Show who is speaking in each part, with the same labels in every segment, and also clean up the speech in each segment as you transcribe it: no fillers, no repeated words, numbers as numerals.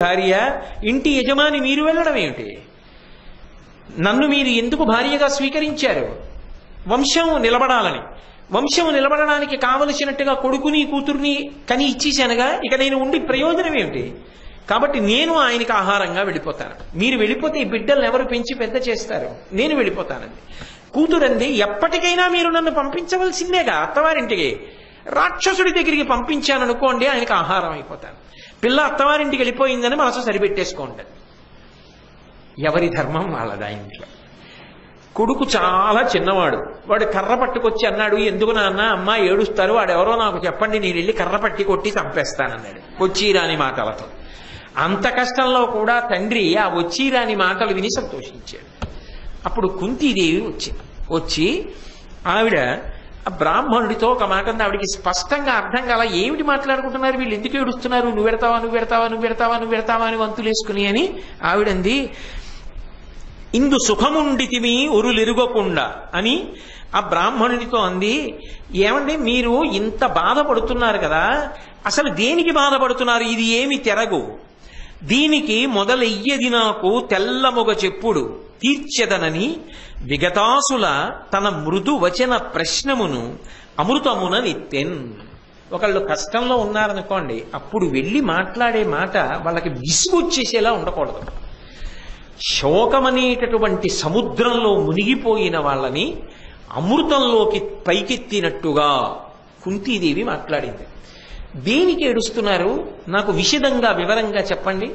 Speaker 1: భార్య ఇంటి యజమాని మీరు వెళ్ళడం ఏమిటి? నన్ను మీరు ఎందుకు భార్యగా స్వీకరించారు? వంశం నిలబడాలని. వంశం నిలబడడానికి కావలసినట్టుగా కొడుకుని కూతుర్ని కని ఇచ్చేసానుగా, ఇక నేను ఉండి ప్రయోజనం ఏమిటి? కాబట్టి నేను ఆయనకి ఆహారంగా వెళ్ళిపోతాను. మీరు వెళ్ళిపోతే ఈ బిడ్డలను ఎవరు పెంచి పెద్ద చేస్తారు? నేను వెళ్ళిపోతానండి. కూతురంది ఎప్పటికైనా మీరు నన్ను పంపించవలసిందేగా అత్తవారింటికి. రాక్షసుడి దగ్గరికి పంపించాననుకోండి, ఆయనకి ఆహారం అయిపోతాను. పిల్ల అత్తవారింటికి వెళ్ళిపోయిందని మనసు సరిపెట్టేసుకోండి. ఎవరి ధర్మం వాళ్ళదా ఇంట్లో. కొడుకు చాలా చిన్నవాడు. వాడు కర్ర పట్టుకొచ్చి అన్నాడు, ఎందుకు నాన్న అమ్మ ఏడుస్తారు, వాడెవరో నాకు చెప్పండి, నేను వెళ్ళి కర్ర పట్టి కొట్టి చంపేస్తానన్నాడు వచ్చిరాని మాటలతో. అంత కష్టంలో కూడా తండ్రి ఆ వచ్చిరాని మాటలు విని సంతోషించాడు. అప్పుడు కుంతీదేవి వచ్చి ఆవిడ ఆ బ్రాహ్మణుడితో ఒక మాట అంది. ఆవిడికి స్పష్టంగా అర్థం కాల, ఏమిటి మాట్లాడుకుంటున్నారు వీళ్ళు, ఎందుకు ఏడుస్తున్నారు, నువ్వు పెడతావా నువ్వు పెడతావా నువ్వు పెడతావా నువ్వు పెడతావా అని వంతులేసుకుని అని ఆవిడంది. ఇందు సుఖముండితిమి ఉరులెరుగకుండా అని ఆ బ్రాహ్మణుడితో అంది. ఏమండి మీరు ఇంత బాధపడుతున్నారు కదా, అసలు దేనికి బాధపడుతున్నారు? ఇది ఏమి తెరగు, దీనికి మొదలెయ్యది నాకు తెల్లమొగ చెప్పుడు తీర్చెదనని విగతాసుల తన మృదు వచన ప్రశ్నమును అమృతమున నిత్తెన్. ఒకళ్ళు కష్టంలో ఉన్నారనుకోండి, అప్పుడు వెళ్ళి మాట్లాడే మాట వాళ్ళకి విసుగొచ్చేసేలా ఉండకూడదు. శోకమనేటటువంటి సముద్రంలో మునిగిపోయిన వాళ్ళని అమృతంలోకి పైకెత్తినట్టుగా కుంతీదేవి మాట్లాడింది. దేనికి ఏడుస్తున్నారు నాకు విశదంగా వివరంగా చెప్పండి.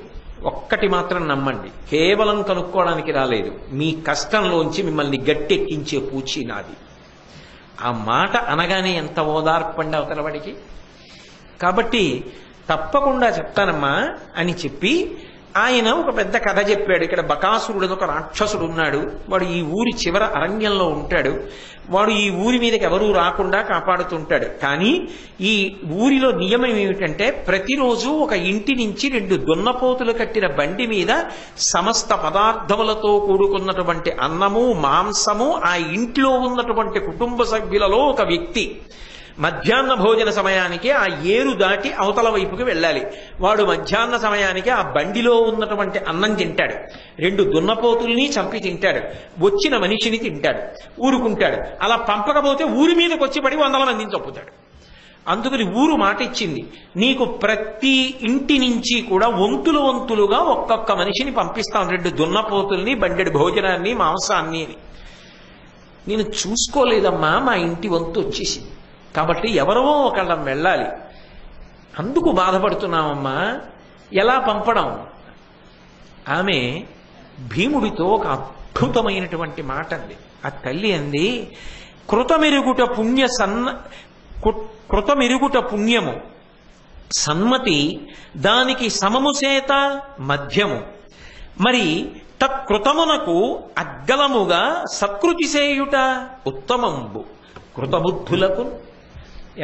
Speaker 1: ఒక్కటి మాత్రం నమ్మండి, కేవలం కనుక్కోవడానికి రాలేదు, మీ కష్టంలోంచి మిమ్మల్ని గట్టెక్కించే పూచి నాది. ఆ మాట అనగానే ఎంత ఓదార్పండి అవతలవాడికి. కాబట్టి తప్పకుండా చెప్తానమ్మా అని చెప్పి ఆయన ఒక పెద్ద కథ చెప్పాడు. ఇక్కడ బకాసురుడు ఒక రాక్షసుడు ఉన్నాడు. వాడు ఈ ఊరి చివర అరణ్యంలో ఉంటాడు. వాడు ఈ ఊరి మీదకి ఎవరూ రాకుండా కాపాడుతుంటాడు. కానీ ఈ ఊరిలో నియమం ఏమిటంటే, ప్రతిరోజు ఒక ఇంటి నుంచి 2 దున్నపోతులు కట్టిన బండి మీద సమస్త పదార్థములతో కూడుకున్నటువంటి అన్నము మాంసము ఆ ఇంట్లో ఉన్నటువంటి కుటుంబ సభ్యులలో ఒక వ్యక్తి మధ్యాహ్న భోజన సమయానికి ఆ ఏరు దాటి అవతల వైపుకి వెళ్ళాలి. వాడు మధ్యాహ్న సమయానికి ఆ బండిలో ఉన్నటువంటి అన్నం తింటాడు. 2 దున్నపోతుల్ని చంపి తింటాడు. వచ్చిన మనిషిని తింటాడు, ఊరుకుంటాడు. అలా పంపకపోతే ఊరి మీదకి వచ్చి పడి 100 మందిని చంపుతాడు. అందుకని ఊరు మాట ఇచ్చింది, నీకు ప్రతి ఇంటి నుంచి కూడా వంతులుగా ఒక్కొక్క మనిషిని పంపిస్తాం, 2 దున్నపోతుల్ని, బండెడు భోజనాన్ని, మాంసాన్ని అని. నేను చూసుకోలేదమ్మా, మా ఇంటి వంతు వచ్చేసింది, కాబట్టి ఎవరో ఒకళ్ళం వెళ్ళాలి, అందుకు బాధపడుతున్నామమ్మా, ఎలా పంపడం? ఆమె భీముడితో ఒక అద్భుతమైనటువంటి మాట అంది. ఆ తల్లి అంది, కృతమెరుగుట పుణ్యము సన్మతి దానికి సమము చేత మధ్యము, మరి తత్కృతమునకు అగ్గలముగా సత్కృతి చేయుట ఉత్తమంబు. కృతబుద్ధులకు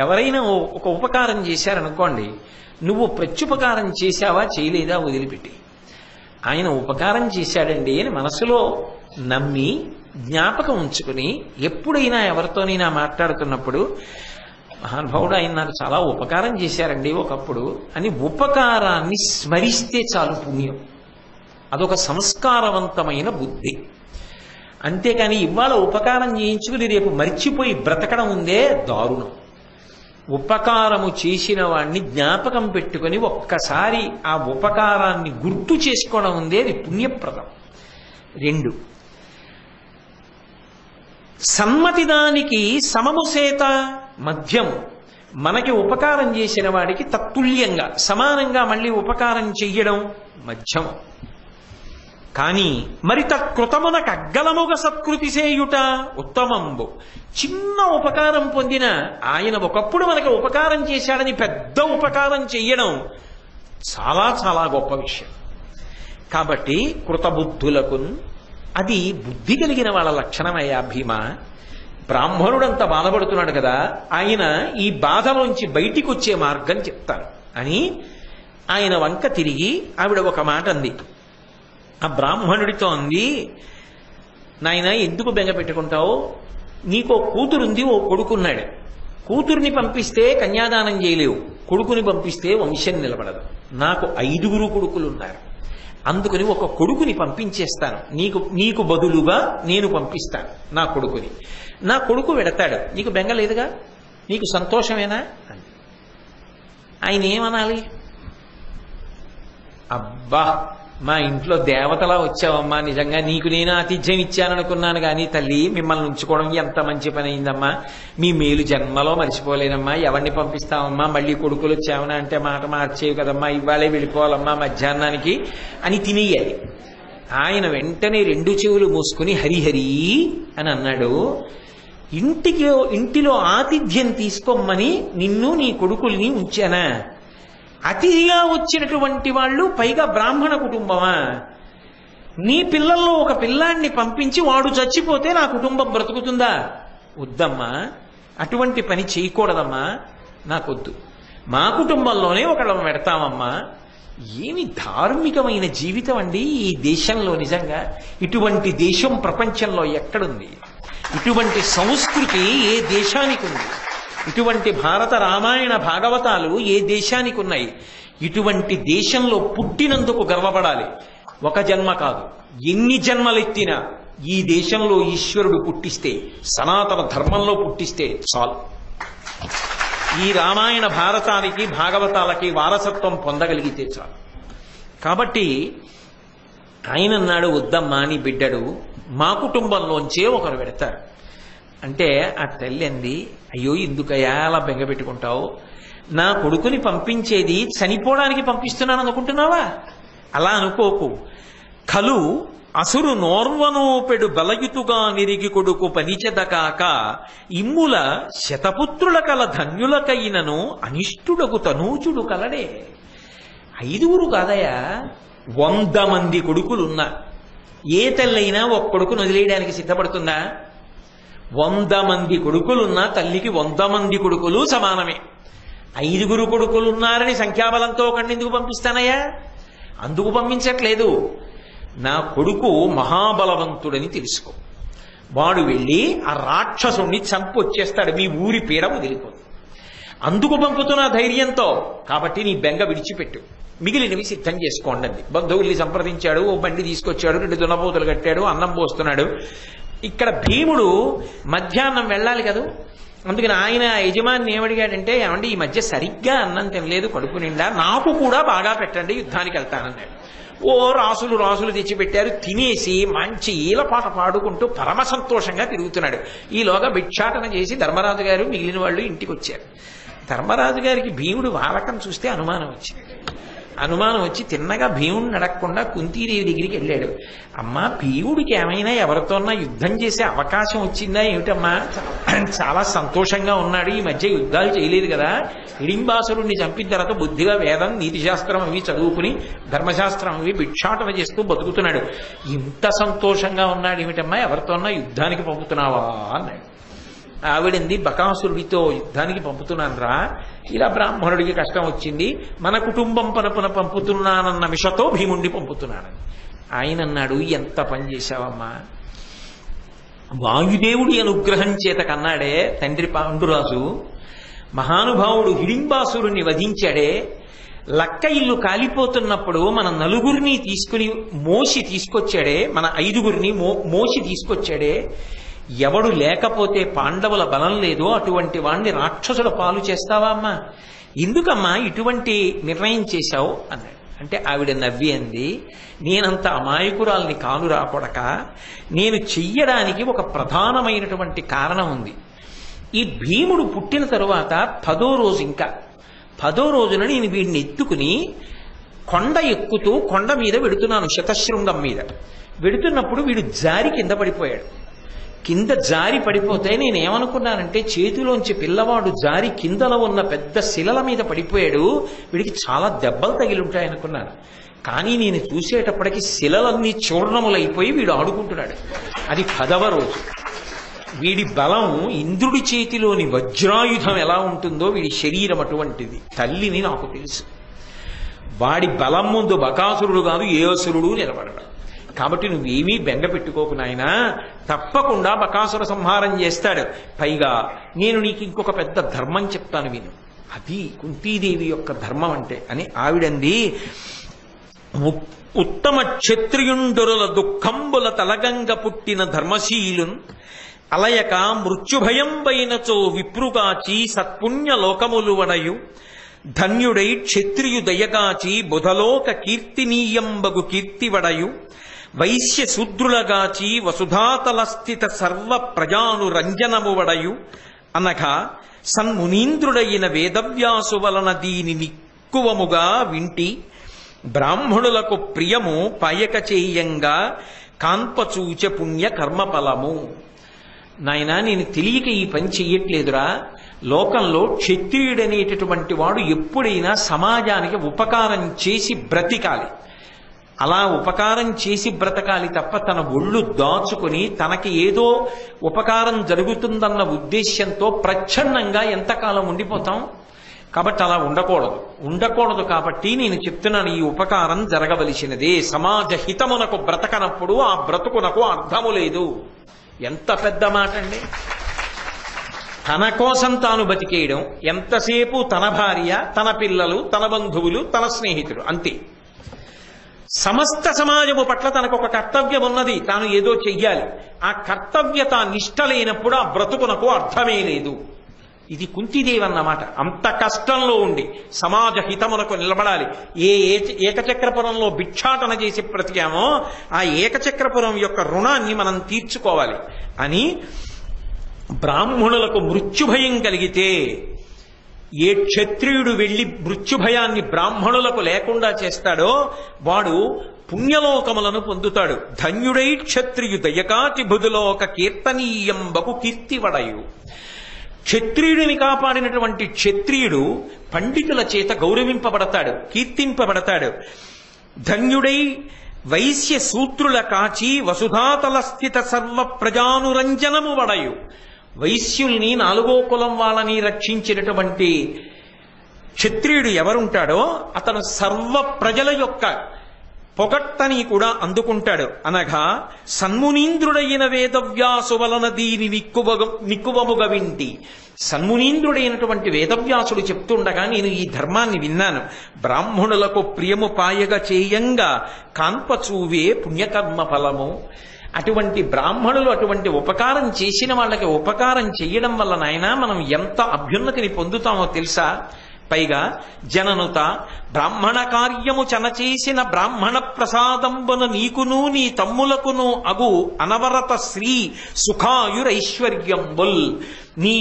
Speaker 1: ఎవరైనా ఒక ఉపకారం చేశారనుకోండి, నువ్వు ప్రత్యుపకారం చేశావా చేయలేదా వదిలిపెట్టి, ఆయన ఉపకారం చేశాడండి అని మనసులో నమ్మి జ్ఞాపకం ఉంచుకుని ఎప్పుడైనా ఎవరితోనైనా మాట్లాడుతున్నప్పుడు, మహానుభావుడు ఆయన నాకు చాలా ఉపకారం చేశారండి ఒకప్పుడు అని ఉపకారాన్ని స్మరిస్తే చాలు పుణ్యం. అదొక సంస్కారవంతమైన బుద్ధి. అంతేకాని ఇవాళ ఉపకారం చేయించుకుని రేపు మర్చిపోయి బ్రతకడం ఉందే దారుణం. ఉపకారము చేసిన వాడిని జ్ఞాపకం పెట్టుకుని ఒక్కసారి ఆ ఉపకారాన్ని గుర్తు చేసుకోవడం ఉందే, అది పుణ్యప్రదం. 2 సన్మతి దానికి సమము చేత మధ్యము, మనకి ఉపకారం చేసిన వాడికి తత్తుల్యంగా సమానంగా మళ్ళీ ఉపకారం చెయ్యడం మధ్యము. కానీ మరి తత్కృతమునకు అగ్గలముగా సత్కృతి చేయుట ఉత్తమంబు. చిన్న ఉపకారం పొందిన ఆయన ఒకప్పుడు మనకు ఉపకారం చేశాడని పెద్ద ఉపకారం చెయ్యడం చాలా చాలా గొప్ప విషయం. కాబట్టి కృతబుద్ధులకు అది బుద్ధి కలిగిన వాళ్ళ లక్షణమయ్యా భీమ. బ్రాహ్మణుడంత బాధపడుతున్నాడు కదా, ఆయన ఈ బాధలోంచి బయటికి వచ్చే మార్గం చెప్తాను అని ఆయన వంక తిరిగి ఆవిడ ఒక మాట అంది. ఆ బ్రాహ్మణుడితో అంది, నాయన ఎందుకు బెంగ పెట్టుకుంటావు, నీకో కూతురుంది, ఓ కొడుకున్నాడు. కూతుర్ని పంపిస్తే కన్యాదానం చేయలేవు, కొడుకుని పంపిస్తే వంశం నిలబడదు. నాకు 5 కొడుకులు ఉన్నారు, అందుకని ఒక కొడుకుని పంపించేస్తాను, నీకు బదులుగా నేను పంపిస్తాను నా కొడుకుని. నా కొడుకు వెడతాడు, నీకు బెంగ లేదుగా, నీకు సంతోషమేనా అని. ఆయన ఏమనాలి? అబ్బా మా ఇంట్లో దేవతలా వచ్చావమ్మా, నిజంగా నీకు నేను ఆతిథ్యం ఇచ్చాననుకున్నాను కానీ తల్లి మిమ్మల్ని ఉంచుకోవడం ఎంత మంచి పని అయిందమ్మా, మీ మేలు జన్మలో మర్చిపోలేనమ్మా, ఎవరిని పంపిస్తామమ్మా, మళ్ళీ కొడుకులు వచ్చామని అంటే మాట మార్చేవి కదమ్మా, ఇవాళే వెళ్ళిపోవాలమ్మా మధ్యాహ్నానికి అని తినేయాలి. ఆయన వెంటనే 2 చెవులు మూసుకుని హరిహరి అని అన్నాడు. ఇంటిలో ఆతిథ్యం తీసుకోమని నిన్ను నీ కొడుకుల్ని ఉంచానా? అతిథిగా వచ్చినటువంటి వాళ్ళు పైగా బ్రాహ్మణ కుటుంబమా? నీ పిల్లల్లో ఒక పిల్లాన్ని పంపించి వాడు చచ్చిపోతే నా కుటుంబం బ్రతుకుతుందా? వద్దమ్మా, అటువంటి పని చేయకూడదమ్మా, నాకొద్దు, మా కుటుంబంలోనే ఒకళ్ళం పెడతామమ్మా. ఏమి ధార్మికమైన జీవితం అండి ఈ దేశంలో! నిజంగా ఇటువంటి దేశం ప్రపంచంలో ఎక్కడుంది? ఇటువంటి సంస్కృతి ఏ దేశానికి ఉంది? ఇటువంటి భారత రామాయణ భాగవతాలు ఏ దేశానికి ఉన్నాయి? ఇటువంటి దేశంలో పుట్టినందుకు గర్వపడాలి. ఒక జన్మ కాదు, ఎన్ని జన్మలెత్తినా ఈ దేశంలో ఈశ్వరుడు పుట్టిస్తే, సనాతన ధర్మంలో పుట్టిస్తే చాలు. ఈ రామాయణ భారతానికి భాగవతాలకి వారసత్వం పొందగలిగితే చాలు. కాబట్టి ఆయన అన్నాడు, వద్దమ్మా నీ బిడ్డడు మా కుటుంబంలోంచే ఒకరు పెడతారు అంటే ఆ తల్లి అంది, అయ్యో ఎందుకయ్యా అలా బెంగ పెట్టుకుంటావు? నా కొడుకుని పంపించేది చనిపోవడానికి పంపిస్తున్నాను అనుకుంటున్నావా? అలా అనుకోకు. కలు అసురు నోర్వనోపెడు బలయుతుగా నిరిగి కొడుకు పనిచెదకాక ఇమ్ముల శతపుత్రుల కల ధన్యులకైనను అనిష్టుడకు తనూచుడు కలడే. 5 కాదయా, 100 మంది కొడుకులున్నా ఏ తల్లైనా ఒక కొడుకును వదిలేయడానికి సిద్ధపడుతుందా? 100 మంది కొడుకులున్నా తల్లికి 100 మంది కొడుకులు సమానమే. 5 కొడుకులున్నారని సంఖ్యాబలంతో ఒకడిని ఎందుకు పంపిస్తానయ్యా? అందుకు పంపించట్లేదు. నా కొడుకు మహాబలవంతుడని తెలుసుకో, వాడు వెళ్ళి ఆ రాక్షసుణ్ణి చంపొచ్చేస్తాడు, మీ ఊరి పీడ వదిలిపోదు. అందుకు పంపుతున్న ధైర్యంతో. కాబట్టి నీ బెంగ విడిచిపెట్టు, మిగిలినవి సిద్ధం చేసుకోండి అంది. బంధువుల్ని సంప్రదించాడు, ఓ బండి తీసుకొచ్చాడు, 2 దున్నపోతులు కట్టాడు, అన్నం పోస్తున్నాడు. ఇక్కడ భీముడు మధ్యాహ్నం వెళ్ళాలి కదా, అందుకని ఆయన యజమాని ఏమడిగాడంటే, ఏమండి ఈ మధ్య సరిగ్గా అన్నం తినలేదు కడుపు నిండా, నాకు కూడా బాగా పెట్టండి, యుద్ధానికి వెళ్తానన్నాడు. ఓ రాసులు తెచ్చిపెట్టారు, తినేసి మంచి ఈలపాట పాడుకుంటూ పరమ సంతోషంగా తిరుగుతున్నాడు. ఈలోగా భిక్షాటన చేసి ధర్మరాజు గారు మిగిలిన వాళ్ళు ఇంటికి వచ్చారు. ధర్మరాజు గారికి భీముడు వాలకం చూస్తే అనుమానం వచ్చి తిన్నగా భీముడిని అడగకుండా కుంతీదేవి దగ్గరికి వెళ్ళాడు. అమ్మా, భీముడికి ఏమైనా ఎవరితోన్నా యుద్ధం చేసే అవకాశం వచ్చిందా ఏమిటమ్మా? చాలా సంతోషంగా ఉన్నాడు, ఈ మధ్య యుద్ధాలు చేయలేదు కదా, హిడింబాసురుణ్ణి చంపిన తర్వాత బుద్ధిగా వేదం నీతిశాస్త్రం అవి చదువుకుని ధర్మశాస్త్రం అవి భిక్షాటన చేస్తూ బతుకుతున్నాడు, ఇంత సంతోషంగా ఉన్నాడు ఏమిటమ్మా, ఎవరితోన్నా యుద్ధానికి పంపుతున్నావా అన్నాడు. ఆవిడంది, బకాసురుడితో యుద్ధానికి పంపుతున్నానరా, ఇలా బ్రాహ్మణుడికి కష్టం వచ్చింది, మన కుటుంబం పనుపున పంపుతున్నానన్న మిషతో భీముణ్ణి పంపుతున్నానని. ఆయన అన్నాడు, ఎంత పని చేశావమ్మా, వాయుదేవుడి అనుగ్రహం చేత కన్నాడే తండ్రి పాండురాజు, మహానుభావుడు హిడింబాసురుణ్ణి వధించాడే, లక్క ఇల్లు కాలిపోతున్నప్పుడు మన 4 తీసుకుని మోసి తీసుకొచ్చాడే, మన 5 మోసి తీసుకొచ్చాడే, ఎవడు లేకపోతే పాండవుల బలం లేదో అటువంటి వాణ్ణి రాక్షసుల పాలు చేస్తావా అమ్మా? ఎందుకమ్మా ఇటువంటి నిర్ణయం చేశావు అన్నాడు. అంటే ఆవిడ నవ్వి అంది, నేనంత అమాయకురాల్ని కానురా కొడక, నేను చెయ్యడానికి ఒక ప్రధానమైనటువంటి కారణం ఉంది. ఈ భీముడు పుట్టిన తరువాత 10వ రోజు, ఇంకా 10వ రోజున నేను వీడిని ఎత్తుకుని కొండ ఎక్కుతూ కొండ మీద వెడుతున్నాను, శతశృంగం మీద వెడుతున్నప్పుడు వీడు జారి కింద పడిపోయాడు. కింద జారి పడిపోతే నేనేమనుకున్నానంటే, చేతిలోంచి పిల్లవాడు జారి కిందలో ఉన్న పెద్ద శిలల మీద పడిపోయాడు, వీడికి చాలా దెబ్బలు తగిలుంటాయనుకున్నాను. కానీ నేను చూసేటప్పటికి శిలలన్నీ చూర్ణములైపోయి వీడు ఆడుకుంటున్నాడు. అది 10వ రోజు. వీడి బలం ఇంద్రుడి చేతిలోని వజ్రాయుధం ఎలా ఉంటుందో వీడి శరీరం అటువంటిది. తల్లిని నాకు తెలుసు. వాడి బలం ముందు బకాసురుడు కాదు ఏ అసురుడు నిలబడడు. కాబట్టి నువ్వేమీ బెంగ పెట్టుకోకు నాయనా, తప్పకుండా బకాసుర సంహారం చేస్తాడు. పైగా నేను నీకు ఇంకొక పెద్ద ధర్మం చెప్తాను విను. అది కుంతీదేవి యొక్క ధర్మం అంటే అని ఆవిడంది. ఉత్తమ క్షత్రియుండురుల దుఃఖంబుల తలగంగ పుట్టిన ధర్మశీలున్ అలయక మృత్యుభయం పైనచో విప్రుగాచి సత్పుణ్య లోకములు వడయు ధన్యుడై క్షత్రియు దయగాచి బుధలోక కీర్తినీయంబగు కీర్తివడయు వైశ్య శూద్రులగాచి వసుధాతల స్థిత సర్వ ప్రజాను రంజనము వడయు అనగా సన్మునీంద్రుడైన వేదవ్యాసు వలన దీని నిక్కువముగా వింటి బ్రాహ్మణులకు ప్రియము పాయక చేయంగా కాన్పచూచ పుణ్య కర్మఫలము. నాయనా, నేను తెలియక ఈ పని చెయ్యట్లేదురా. లోకంలో క్షత్రియుడనేటటువంటి వాడు ఎప్పుడైనా సమాజానికి ఉపకారం చేసి బ్రతికాలి. అలా ఉపకారం చేసి బ్రతకాలి తప్ప తన ఒళ్ళు దాచుకుని తనకి ఏదో ఉపకారం జరుగుతుందన్న ఉద్దేశ్యంతో ప్రచ్ఛన్నంగా ఎంతకాలం ఉండిపోతాం? కాబట్టి అలా ఉండకూడదు. కాబట్టి నేను చెప్తున్నాను, ఈ ఉపకారం జరగవలసినదే. సమాజ హితమునకు బ్రతకనప్పుడు ఆ బ్రతుకునకు అర్థము లేదు. ఎంత పెద్ద మాట అండి! తన కోసం తాను బతికేయడం, ఎంతసేపు తన భార్య, తన పిల్లలు, తన బంధువులు, తన స్నేహితుడు, అంతే. సమస్త సమాజము పట్ల తనకు ఒక కర్తవ్యం ఉన్నది, తాను ఏదో చెయ్యాలి. ఆ కర్తవ్యత నిష్ఠ లేనప్పుడు ఆ బ్రతుకునకు అర్థమే లేదు. ఇది కుంతీదేవి అన్నమాట. అంత కష్టంలో ఉండి సమాజ హితమునకు నిలబడాలి. ఏకచక్రపురంలో భిక్షాటన చేసి బ్రతికామో ఆ ఏకచక్రపురం యొక్క రుణాన్ని మనం తీర్చుకోవాలి అని బ్రాహ్మణులకు మృత్యుభయం కలిగితే ఏ క్షత్రియుడు వెళ్లి మృత్యుభయాన్ని బ్రాహ్మణులకు లేకుండా చేస్తాడో వాడు పుణ్యలోకములను పొందుతాడు. ధన్యుడై క్షత్రియు దయకాతి బుధులోక కీర్తనీయంబకు కీర్తివడయు. క్షత్రియుడిని కాపాడినటువంటి క్షత్రియుడు పండితుల చేత గౌరవింపబడతాడు, కీర్తింపబడతాడు. ధన్యుడై వైశ్య సూత్రుల కాచి వసుధాతల స్థిత సర్వ ప్రజానురంజనము వడయు. వైశ్యుల్ని, నాలుగో కులం వాళ్ళని రక్షించినటువంటి క్షత్రియుడు ఎవరుంటాడో అతను సర్వ ప్రజల యొక్క పొగట్టని కూడా అందుకుంటాడు. అనగా సన్మునీంద్రుడైన వేదవ్యాసు వలన దీని నిక్కువముగ వింటి. సన్మునీంద్రుడైనటువంటి వేదవ్యాసుడు చెప్తుండగా నేను ఈ ధర్మాన్ని విన్నాను. బ్రాహ్మణులకు ప్రియము పాయగా చేయంగా కాన్పచూవే పుణ్యకర్మ ఫలము. అటువంటి బ్రాహ్మణులు అటువంటి ఉపకారం చేసిన వాళ్ళకి ఉపకారం చెయ్యడం వల్ల నాయన మనం ఎంత అభ్యున్నతిని పొందుతామో తెలుసా? పైగా జననుత బ్రాహ్మణ కార్యము చనచేసిన బ్రాహ్మణ ప్రసాదంబున నీకును నీ తమ్ములకును అగు అనవరత శ్రీ సుఖాయురైశ్వర్యంబుల్. నీ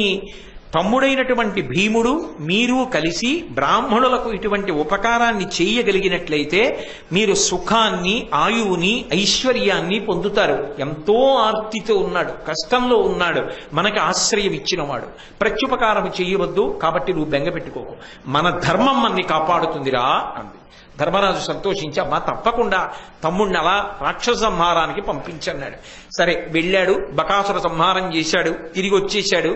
Speaker 1: తమ్ముడైనటువంటి భీముడు మీరు కలిసి బ్రాహ్మణులకు ఇటువంటి ఉపకారాన్ని చేయగలిగినట్లయితే మీరు సుఖాన్ని, ఆయువుని, ఐశ్వర్యాన్ని పొందుతారు. ఎంతో ఆర్తితో ఉన్నాడు, కష్టంలో ఉన్నాడు, మనకి ఆశ్రయం ఇచ్చినవాడు. ప్రత్యుపకారం చేయవద్దు, కాబట్టి నువ్వు బెంగ పెట్టుకోకు, మన ధర్మం మనని కాపాడుతుందిరా అంది. ధర్మరాజు సంతోషించి అమ్మా తప్పకుండా తమ్ముడిని అలా రాక్షస సంహారానికి పంపించన్నాడు. సరే వెళ్ళాడు, బకాసుర సంహారం చేశాడు, తిరిగి వచ్చేశాడు.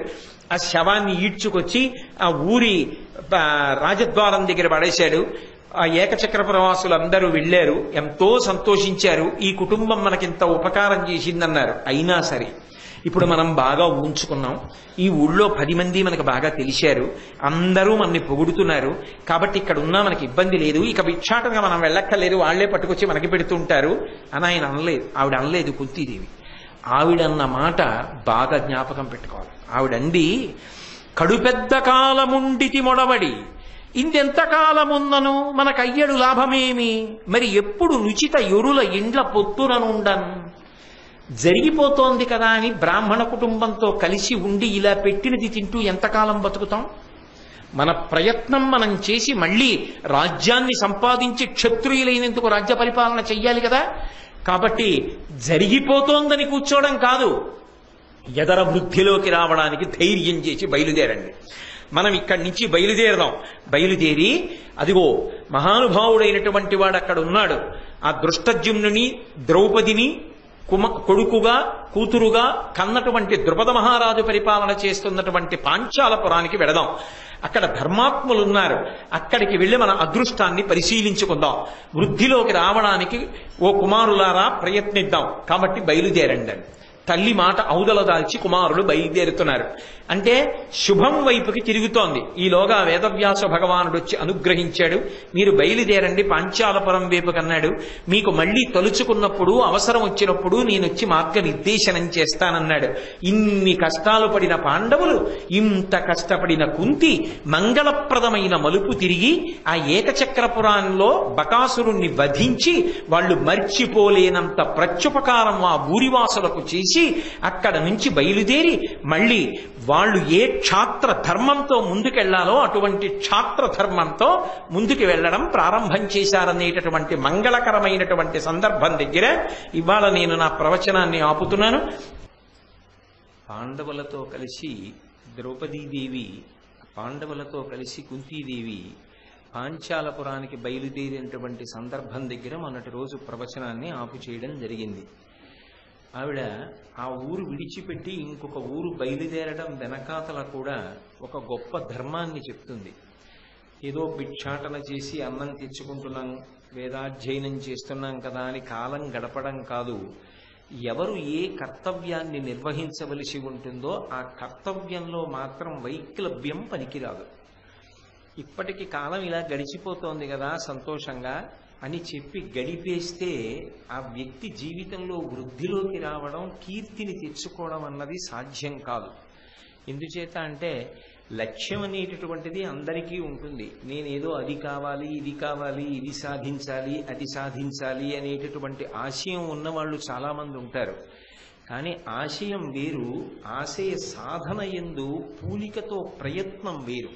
Speaker 1: ఆ శవాన్ని ఈడ్చుకొచ్చి ఆ ఊరి రాజద్వారం దగ్గర పడేశాడు. ఆ ఏకచక్రపురవాసులు అందరూ వెళ్ళారు, ఎంతో సంతోషించారు. ఈ కుటుంబం మనకింత ఉపకారం చేసిందన్నారు. అయినా సరే ఇప్పుడు మనం బాగా ఊంచుకున్నాం, ఈ ఊళ్ళో 10 మంది మనకు బాగా తెలిశారు, అందరూ మనని పొగుడుతున్నారు, కాబట్టి ఇక్కడ ఉన్నా మనకి ఇబ్బంది లేదు, ఇక భిక్షాటంగా మనం వెళ్ళక్కర్లేదు, వాళ్లే పట్టుకొచ్చి మనకి పెడుతుంటారు అని ఆయన అనలేదు. ఆవిడ అనలేదు కుంతీదేవి. ఆవిడన్న మాట బాగా జ్ఞాపకం పెట్టుకోవాలి. ఆవిడంది, కడుపెద్ద కాలముండితి మొడవడి ఇందెంతకాలమున్నను మనకయ్యడు లాభమేమి, మరి ఎప్పుడు నుచిత ఎరుల ఇండ్ల పొత్తుననుండను. జరిగిపోతోంది కదా అని బ్రాహ్మణ కుటుంబంతో కలిసి ఉండి ఇలా పెట్టినది తింటూ ఎంతకాలం బతుకుతాం? మన ప్రయత్నం మనం చేసి మళ్ళీ రాజ్యాన్ని సంపాదించి క్షత్రియులైనందుకు రాజ్య పరిపాలన చెయ్యాలి కదా. కాబట్టి జరిగిపోతోందని కూర్చోవడం కాదు, ఎదర వృద్ధిలోకి రావడానికి ధైర్యం చేసి బయలుదేరండి. మనం ఇక్కడి నుంచి బయలుదేరదాం. బయలుదేరి అదిగో మహానుభావుడైనటువంటి వాడు అక్కడ ఉన్నాడు. ఆ దృష్టజ్యుమ్నుని, ద్రౌపదిని కొడుకుగా, కూతురుగా కన్నటువంటి ద్రుపద మహారాజు పరిపాలన చేస్తున్నటువంటి పాంచాలపురానికి వెడదాం. అక్కడ ధర్మాత్ములున్నారు, అక్కడికి వెళ్ళి మన అదృష్టాన్ని పరిశీలించుకుందాం. వృద్ధిలోకి రావడానికి ఓ కుమారులారా ప్రయత్నిద్దాం. కాబట్టి బయలుదేరండి. తల్లి మాట ఔదల దాల్చి కుమారుడు బయలుదేరుతున్నారు. అంటే శుభం వైపుకి తిరుగుతోంది. ఈలోగా వేదవ్యాస భగవానుడు వచ్చి అనుగ్రహించాడు. మీరు బయలుదేరండి పాంచాలపురం వైపు కన్నాడు. మీకు మళ్ళీ తలుచుకున్నప్పుడు అవసరం వచ్చినప్పుడు నేనొచ్చి మార్గనిర్దేశనం చేస్తానన్నాడు. ఇన్ని కష్టాలు పడిన పాండవులు, ఇంత కష్టపడిన కుంతి మంగళప్రదమైన మలుపు తిరిగి ఆ ఏకచక్రపురాల్లో బకాసురుణ్ణి వధించి వాళ్ళు మర్చిపోలేనంత ప్రత్యుపకారం ఆ ఊరివాసులకు చేసి అక్కడ నుంచి బయలుదేరి మళ్ళీ వాళ్ళు ఏ క్షాత్ర ధర్మంతో ముందుకెళ్లాలో అటువంటి క్షాత్ర ధర్మంతో ముందుకు వెళ్లడం ప్రారంభం చేశారనేటటువంటి మంగళకరమైనటువంటి సందర్భం దగ్గర ఇవాళ నేను నా ప్రవచనాన్ని ఆపుతున్నాను. పాండవులతో కలిసి ద్రౌపదీదేవి, పాండవులతో కలిసి కుంతీదేవి పాంచాలపురానికి బయలుదేరినటువంటి సందర్భం దగ్గర మొన్నటి రోజు ప్రవచనాన్ని ఆపు చేయడం జరిగింది. ఆవిడ ఆ ఊరు విడిచిపెట్టి ఇంకొక ఊరు బయలుదేరడం వెనకాతల కూడా ఒక గొప్ప ధర్మాన్ని చెప్తుంది. ఏదో భిక్షాటన చేసి అన్నం తెచ్చుకుంటున్నాం, వేదాధ్యయనం చేస్తున్నాం కదా అని కాలం గడపడం కాదు. ఎవరు ఏ కర్తవ్యాన్ని నిర్వహించవలసి ఉంటుందో ఆ కర్తవ్యంలో మాత్రం వైక్లభ్యం పనికిరాదు. ఇప్పటికి కాలం ఇలా గడిచిపోతోంది కదా సంతోషంగా అని చెప్పి గడిపేస్తే ఆ వ్యక్తి జీవితంలో వృద్ధిలోకి రావడం, కీర్తిని తెచ్చుకోవడం అన్నది సాధ్యం కాదు. ఎందుచేత అంటే లక్ష్యం అనేటటువంటిది అందరికీ ఉంటుంది. నేనేదో అది కావాలి, ఇది కావాలి, ఇది సాధించాలి, అది సాధించాలి అనేటటువంటి ఆశయం ఉన్నవాళ్ళు చాలా మంది ఉంటారు. కానీ ఆశయం వేరు, ఆశయ సాధన యందు పూలికతో ప్రయత్నం వేరు.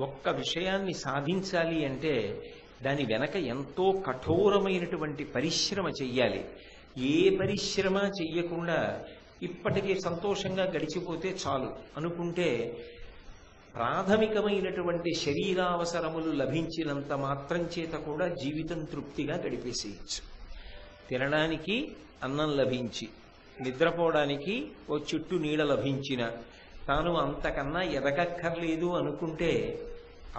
Speaker 1: ఒక్క విషయాన్ని సాధించాలి అంటే దాని వెనక ఎంతో కఠోరమైనటువంటి పరిశ్రమ చెయ్యాలి. ఏ పరిశ్రమ చెయ్యకుండా ఇప్పటికే సంతోషంగా గడిచిపోతే చాలు అనుకుంటే ప్రాథమికమైనటువంటి శరీరావసరములు లభించినంత మాత్రం చేత కూడా జీవితం తృప్తిగా గడిపేసేయచ్చు. తినడానికి అన్నం లభించి, నిద్రపోవడానికి ఓ చుట్టూ నీడ లభించిన తాను అంతకన్నా ఎదగక్కర్లేదు అనుకుంటే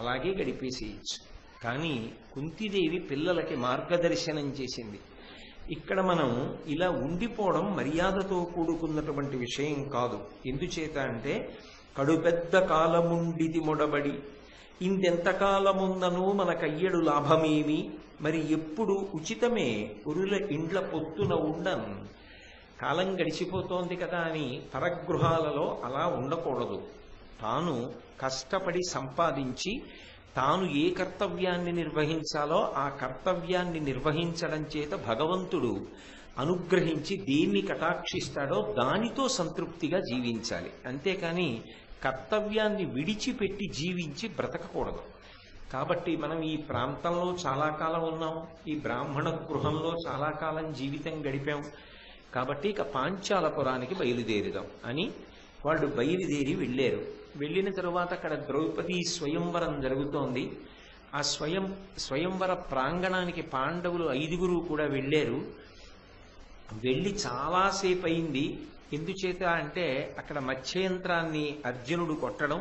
Speaker 1: అలాగే గడిపేసేయచ్చు. కానీ కుంతీదేవి పిల్లలకి మార్గదర్శనం చేసింది. ఇక్కడ మనం ఇలా ఉండిపోవడం మర్యాదతో కూడుకున్నటువంటి విషయం కాదు. ఎందుచేత అంటే కడుపెద్ద కాలముండిది మొడబడి ఇందెంతకాలముందనూ మనకయ్యడు లాభమేమి, మరి ఎప్పుడు ఉచితమే ఉరుల ఇండ్ల పొత్తున ఉండన్. కాలం గడిచిపోతోంది కదా అని పరగృహాలలో అలా ఉండకూడదు. తాను కష్టపడి సంపాదించి తాను ఏ కర్తవ్యాన్ని నిర్వహించాలో ఆ కర్తవ్యాన్ని నిర్వహించడం చేత భగవంతుడు అనుగ్రహించి దేన్ని కటాక్షిస్తాడో దానితో సంతృప్తిగా జీవించాలి. అంతేకాని కర్తవ్యాన్ని విడిచిపెట్టి జీవించి బ్రతకకూడదు. కాబట్టి మనం ఈ ప్రాంతంలో చాలా కాలం ఉన్నాం, ఈ బ్రాహ్మణ గృహంలో చాలా కాలం జీవితం గడిపాం. కాబట్టి ఇక పాంచాలపురానికి బయలుదేరుదాం అని వాళ్ళు బయలుదేరి వెళ్ళారు. వెళ్ళిన తరువాత అక్కడ ద్రౌపది స్వయంవరం జరుగుతోంది. ఆ స్వయంవర ప్రాంగణానికి పాండవులు 5 కూడా వెళ్ళారు. వెళ్ళి చాలాసేపు అయింది. ఎందుచేత అంటే అక్కడ మత్స్యయంత్రాన్ని అర్జునుడు కొట్టడం,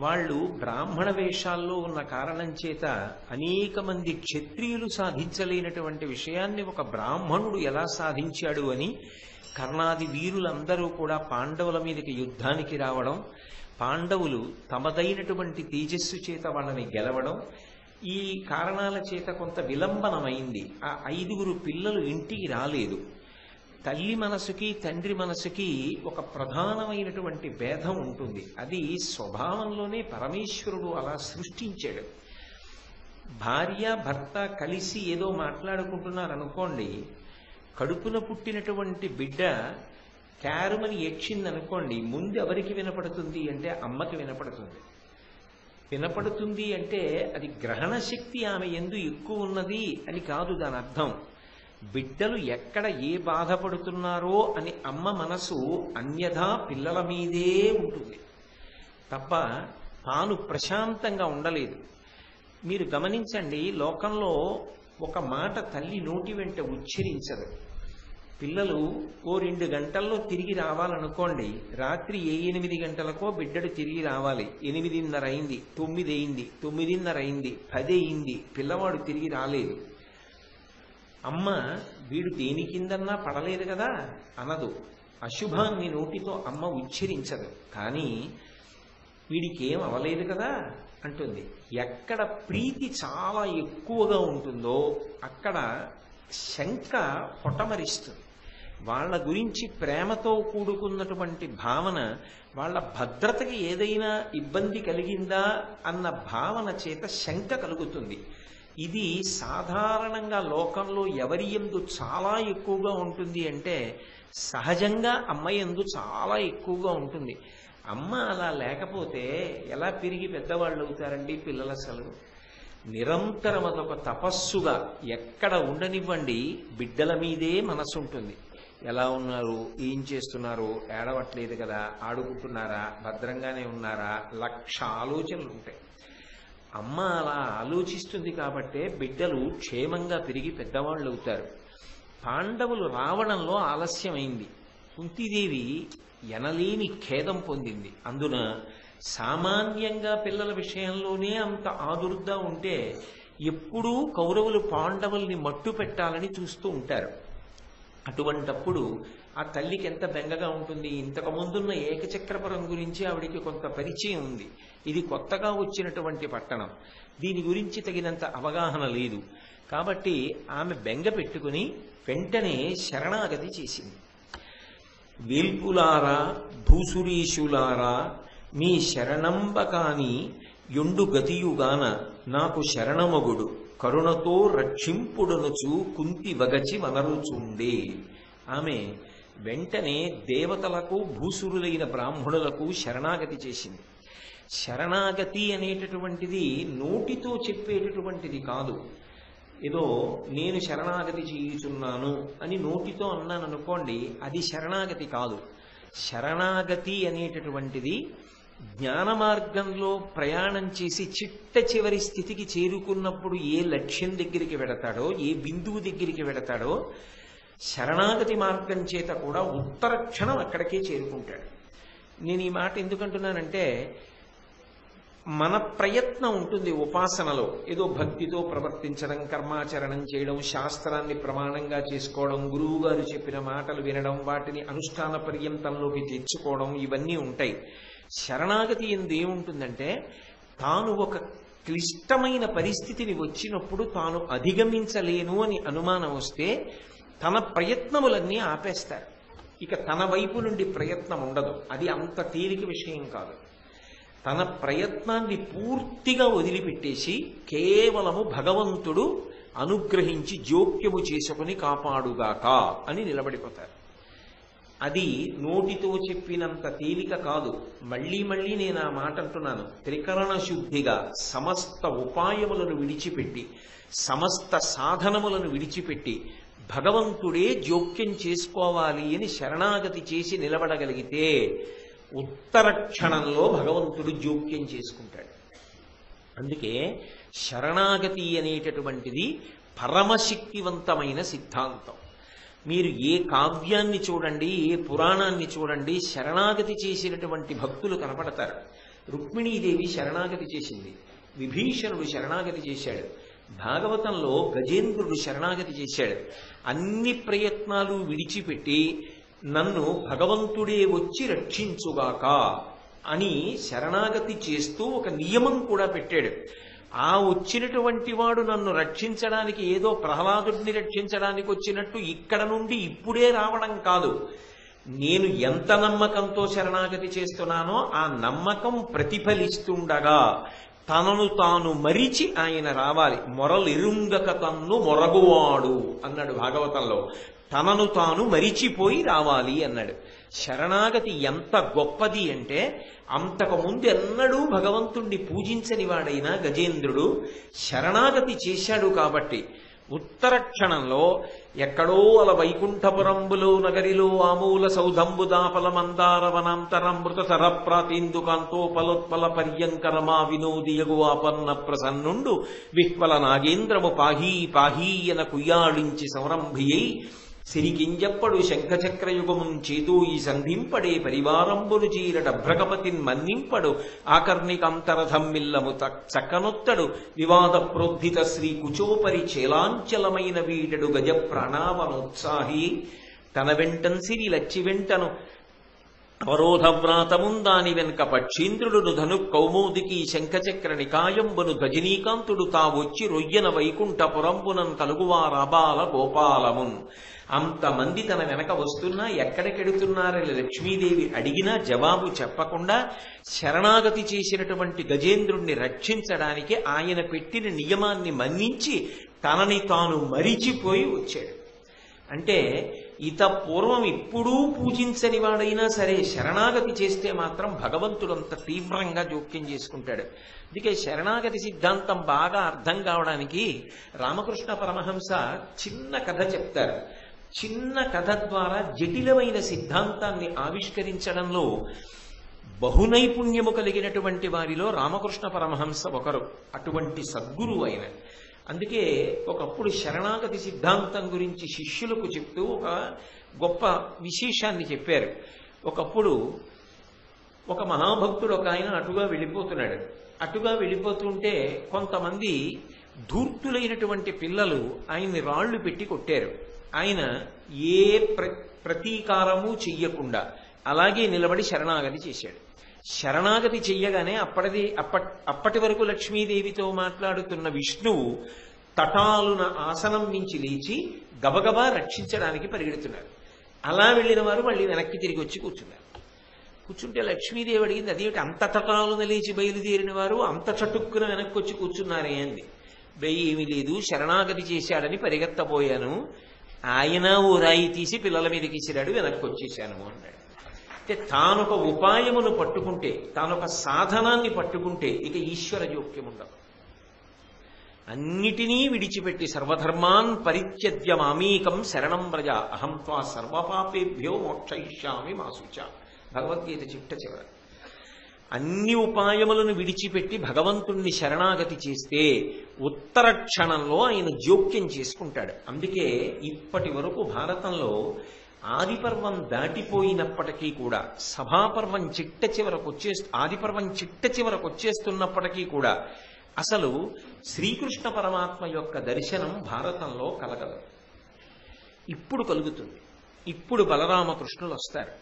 Speaker 1: వాళ్ళు బ్రాహ్మణ వేషాల్లో ఉన్న కారణం చేత అనేక మంది క్షత్రియులు సాధించలేనటువంటి విషయాన్ని ఒక బ్రాహ్మణుడు ఎలా సాధించాడు అని కర్ణాది వీరులందరూ కూడా పాండవుల మీదకి యుద్ధానికి రావడం, పాండవులు తమదైనటువంటి తేజస్సు చేత వాళ్ళని గెలవడం, ఈ కారణాల చేత కొంత విలంబనమైంది. ఆ 5 పిల్లలు ఇంటికి రాలేదు. తల్లి మనసుకి తండ్రి మనసుకి ఒక ప్రధానమైనటువంటి భేదం ఉంటుంది. అది స్వభావంలోనే పరమేశ్వరుడు అలా సృష్టించాడు. భార్య భర్త కలిసి ఏదో మాట్లాడుకుంటున్నారనుకోండి, కడుపున పుట్టినటువంటి బిడ్డ క్యారుమని ఏడ్చిందనుకోండి, ముందు ఎవరికి వినపడుతుంది అంటే అమ్మకి వినపడుతుంది. వినపడుతుంది అంటే అది గ్రహణ శక్తి ఆమె యందు ఎక్కువ ఉన్నది అని కాదు దాని అర్థం. బిడ్డలు ఎక్కడ ఏ బాధపడుతున్నారో అని అమ్మ మనసు అన్యథా పిల్లల మీదే ఉంటుంది తప్ప తాను ప్రశాంతంగా ఉండలేదు. మీరు గమనించండి, లోకంలో ఒక మాట తల్లి నోటి వెంట ఉచ్చరించదు. పిల్లలు ఓ 2 గంటల్లో తిరిగి రావాలనుకోండి, రాత్రి 8 గంటలకో బిడ్డడు తిరిగి రావాలి. 8:30 అయింది, 9 అయింది, 9:30 అయింది, 10 అయింది, పిల్లవాడు తిరిగి రాలేదు. అమ్మ వీడు దేని కిందన్నా పడలేదు కదా అనదు. అశుభాన్ని నోటితో అమ్మ ఉచ్చరించదు. కానీ వీడికి ఏం అవలేదు కదా అంటుంది. ఎక్కడ ప్రీతి చాలా ఎక్కువగా ఉంటుందో అక్కడ శంక పొటమరిస్తుంది. వాళ్ళ గురించి ప్రేమతో కూడుకున్నటువంటి భావన, వాళ్ళ భద్రతకి ఏదైనా ఇబ్బంది కలిగిందా అన్న భావన చేత శంక కలుగుతుంది. ఇది సాధారణంగా లోకంలో ఎవరి యందు చాలా ఎక్కువగా ఉంటుంది అంటే సహజంగా అమ్మ యందు చాలా ఎక్కువగా ఉంటుంది. అమ్మ అలా లేకపోతే ఎలా పెరిగి పెద్దవాళ్ళు అవుతారండి పిల్లలు? అసలు నిరంతరం అదొక తపస్సుగా ఎక్కడ ఉండనివ్వండి, బిడ్డల మీదే మనసు ఉంటుంది. ఎలా ఉన్నారు, ఏం చేస్తున్నారు, ఏడవట్లేదు కదా, ఆడుకుంటున్నారా, భద్రంగానే ఉన్నారా, లక్ష ఆలోచనలు ఉంటాయి. అమ్మ అలా ఆలోచిస్తుంది కాబట్టే బిడ్డలు క్షేమంగా పెరిగి పెద్దవాళ్ళు అవుతారు. పాండవులు రావడంలో ఆలస్యమైంది. కుంతీదేవి ఎనలేని ఖేదం పొందింది. అందున సామాన్యంగా పిల్లల విషయంలోనే అంత ఆదుర్దా ఉంటే ఎప్పుడూ కౌరవులు పాండవుల్ని మట్టు పెట్టాలని చూస్తూ ఉంటారు. అటువంటప్పుడు ఆ తల్లికి ఎంత బెంగగా ఉంటుంది. ఇంతకు ముందున్న ఏకచక్రపురం గురించి ఆవిడికి కొంత పరిచయం ఉంది. ఇది కొత్తగా వచ్చినటువంటి పట్టణం, దీని గురించి తగినంత అవగాహన లేదు. కాబట్టి ఆమె బెంగ పెట్టుకుని వెంటనే శరణాగతి చేసింది. వేల్పులారా భూసురీషులారా మీ శరణంబకాని యొండు గతియుగాన నాకు శరణమగుడు కరుణతో రక్షింపుడనుచు కుంతి వగచి వనరుచుండే. ఆమె వెంటనే దేవతలకు భూసురులైన బ్రాహ్మణులకు శరణాగతి చేసింది. శరణాగతి అనేటటువంటిది నోటితో చెప్పేటటువంటిది కాదు. ఏదో నేను శరణాగతి చేయుచున్నాను అని నోటితో అన్నాను అనుకోండి, అది శరణాగతి కాదు. శరణాగతి అనేటటువంటిది జ్ఞాన మార్గంలో ప్రయాణం చేసి చిట్ట చివరి స్థితికి చేరుకున్నప్పుడు ఏ లక్ష్యం దగ్గరికి వెడతాడో, ఏ బిందువు దగ్గరికి వెడతాడో, శరణాగతి మార్గం చేత కూడా ఉత్తర క్షణం అక్కడికే చేరుకుంటాడు. నేను ఈ మాట ఎందుకంటున్నానంటే, మన ప్రయత్నం ఉంటుంది ఉపాసనలో. ఏదో భక్తితో ప్రవర్తించడం, కర్మాచరణం చేయడం, శాస్త్రాన్ని ప్రమాణంగా చేసుకోవడం, గురువు గారు చెప్పిన మాటలు వినడం, వాటిని అనుష్ఠాన పర్యంతంలోకి తెచ్చుకోవడం, ఇవన్నీ ఉంటాయి. శరణాగతి ఎందు ఏముంటుందంటే, తాను ఒక క్లిష్టమైన పరిస్థితిని వచ్చినప్పుడు తాను అధిగమించలేను అని అనుమానం వస్తే తన ప్రయత్నములన్నీ ఆపేస్తారు. ఇక తన వైపు నుండి ప్రయత్నం ఉండదు. అది అంత తేలిక విషయం కాదు. తన ప్రయత్నాన్ని పూర్తిగా వదిలిపెట్టేసి కేవలము భగవంతుడు అనుగ్రహించి జోక్యము చేసుకుని కాపాడుగాక అని నిలబడిపోతారు. అది నోటితో చెప్పినంత తేలిక కాదు. మళ్ళీ మళ్ళీ నేను ఆ మాట అంటున్నాను. త్రికరణ శుద్ధిగా సమస్త ఉపాయములను విడిచిపెట్టి, సమస్త సాధనములను విడిచిపెట్టి భగవంతుడే జోక్యం చేసుకోవాలి అని శరణాగతి చేసి నిలబడగలిగితే ఉత్తర క్షణంలో భగవంతుడు జోక్యం చేసుకుంటాడు. అందుకే శరణాగతి అనేటటువంటిది పరమశక్తివంతమైన సిద్ధాంతం. మీరు ఏ కావ్యాన్ని చూడండి, ఏ పురాణాన్ని చూడండి, శరణాగతి చేసినటువంటి భక్తులు కనపడతారు. రుక్మిణీదేవి శరణాగతి చేసింది, విభీషణుడు శరణాగతి చేశాడు, భాగవతంలో గజేంద్రుడు శరణాగతి చేశాడు. అన్ని ప్రయత్నాలు విడిచిపెట్టి నన్ను భగవంతుడే వచ్చి రక్షించుగాక అని శరణాగతి చేస్తూ ఒక నియమం కూడా పెట్టాడు. ఆ వచ్చినటువంటి వాడు నన్ను రక్షించడానికి ఏదో ప్రహ్లాదుడిని రక్షించడానికి వచ్చినట్టు ఇక్కడ నుండి ఇప్పుడే రావడం కాదు. నేను ఎంత నమ్మకంతో శరణాగతి చేస్తున్నానో ఆ నమ్మకం ప్రతిఫలిస్తుండగా తనను తాను మరిచి ఆయన రావాలి. మొరలిరుంగక తన్ను మొరగువాడు అన్నాడు భాగవతంలో. తనను తాను మరిచిపోయి రావాలి అన్నాడు. శరణాగతి ఎంత గొప్పది అంటే, అంతకు ముందు ఎన్నడూ భగవంతుణ్ణి పూజించని వాడైనా గజేంద్రుడు శరణాగతి చేశాడు కాబట్టి ఉత్తర క్షణంలో ఎక్కడో అల వైకుంఠపురంబులో నగరిలో ఆమూల సౌధంబుదాపల మందారవనాంతరమృత సరప్రాతీందుకాంతోపలోత్పల పర్యంకరమా వినోదియగు ఆపన్న ప్రసన్నుండు విహ్వల నాగేంద్రము పాహీ పాహీయన కుయ్యాళించి సంరంభియై సిరికింజప్పడు శంఖచక్రయుగమున్ చేతూ ఈ సంధింపడే పరివారంబును చీరట భ్రగపతిన్ మన్నింపడు ఆకర్ణికంతరథమ్మిల్లము చక్కనొత్తడు వివాద ప్రోద్ధిత శ్రీ కుచోపరి చేలాంచలమైన వీడడు గజ ప్రాణావనోత్సాహి తన వెంటన్సిరి లచ్చి వెంటను అవరోధవ్రాతముందాని వెనుక పక్షీంద్రుడును ధను కౌమోదికి శంఖచక్ర నికాయంబును గజనీకాంతుడు తావొచ్చి రొయ్యన వైకుంఠపురంబునన్ కలుగువారాబాల గోపాలమున్. అంతమంది తన వెనక వస్తున్నా ఎక్కడికెడుతున్నారని లక్ష్మీదేవి అడిగినా జవాబు చెప్పకుండా శరణాగతి చేసినటువంటి గజేంద్రుణ్ణి రక్షించడానికి ఆయన పెట్టిన నియమాన్ని మన్నించి తనని తాను మరిచిపోయి వచ్చాడు. అంటే ఇత పూర్వం ఎప్పుడూ పూజించని వాడైనా సరే శరణాగతి చేస్తే మాత్రం భగవంతుడు అంత తీవ్రంగా జోక్యం చేసుకుంటాడు. అందుకే శరణాగతి సిద్ధాంతం బాగా అర్థం కావడానికి రామకృష్ణ పరమహంస చిన్న కథ చెప్తారు. చిన్న కథ ద్వారా జటిలమైన సిద్ధాంతాన్ని ఆవిష్కరించడంలో బహునైపుణ్యము కలిగినటువంటి వారిలో రామకృష్ణ పరమహంస ఒకరు. అటువంటి సద్గురువు ఆయన. అందుకే ఒకప్పుడు శరణాగతి సిద్ధాంతం గురించి శిష్యులకు చెప్తూ ఒక గొప్ప విశేషాన్ని చెప్పారు. ఒకప్పుడు ఒక మహాభక్తుడు ఒక ఆయన అటుగా వెళ్ళిపోతున్నాడు. అటుగా వెళ్ళిపోతుంటే కొంతమంది ధూర్తులైనటువంటి పిల్లలు ఆయన్ని రాళ్లు పెట్టి కొట్టారు. ఆయన ఏ ప్రతీకారము చెయ్యకుండా అలాగే నిలబడి శరణాగతి చేశాడు. శరణాగతి చెయ్యగానే అప్పటి వరకు లక్ష్మీదేవితో మాట్లాడుతున్న విష్ణువు తటాలున ఆసనం నుంచి లేచి గబగబా రక్షించడానికి పరిగెడుతున్నారు. అలా వెళ్ళిన వారు మళ్ళీ వెనక్కి తిరిగి వచ్చి కూర్చున్నారు. కూర్చుంటే లక్ష్మీదేవి అడిగింది, అదేమిటి అంత తటాలున లేచి బయలుదేరిన వారు అంత చటుక్కున వెనక్కి వచ్చి కూర్చున్నారే అంది. ఏమీ లేదు, శరణాగతి చేశాడని పరిగెత్తబోయాను, ఆయన ఓ రాయి తీసి పిల్లల మీదకి ఇసిరాడు, వెనక్కి వచ్చేసాను అన్నాడు. అంటే తానొక ఉపాయమును పట్టుకుంటే, తానొక సాధనాన్ని పట్టుకుంటే ఇక ఈశ్వర జోక్యం ఉండదు. అన్నిటినీ విడిచిపెట్టి సర్వధర్మాన్ పరిత్యజ్య మామీకం శరణం వ్రజ అహం త్వా సర్వపాపేభ్యో మోక్షయిష్యామి మా శుచ. భగవద్గీత చిట్ట అన్ని ఉపాయములను విడిచిపెట్టి భగవంతుణ్ణి శరణాగతి చేస్తే ఉత్తర క్షణంలో ఆయన జోక్యం చేసుకుంటాడు. అందుకే ఇప్పటి వరకు భారతంలో ఆదిపర్వం దాటిపోయినప్పటికీ కూడా సభాపర్వం ఆదిపర్వం చిట్ట చివరకు వచ్చేస్తున్నప్పటికీ కూడా అసలు శ్రీకృష్ణ పరమాత్మ యొక్క దర్శనం భారతంలో కలగదు. ఇప్పుడు కలుగుతుంది. ఇప్పుడు బలరామకృష్ణులు వస్తారు.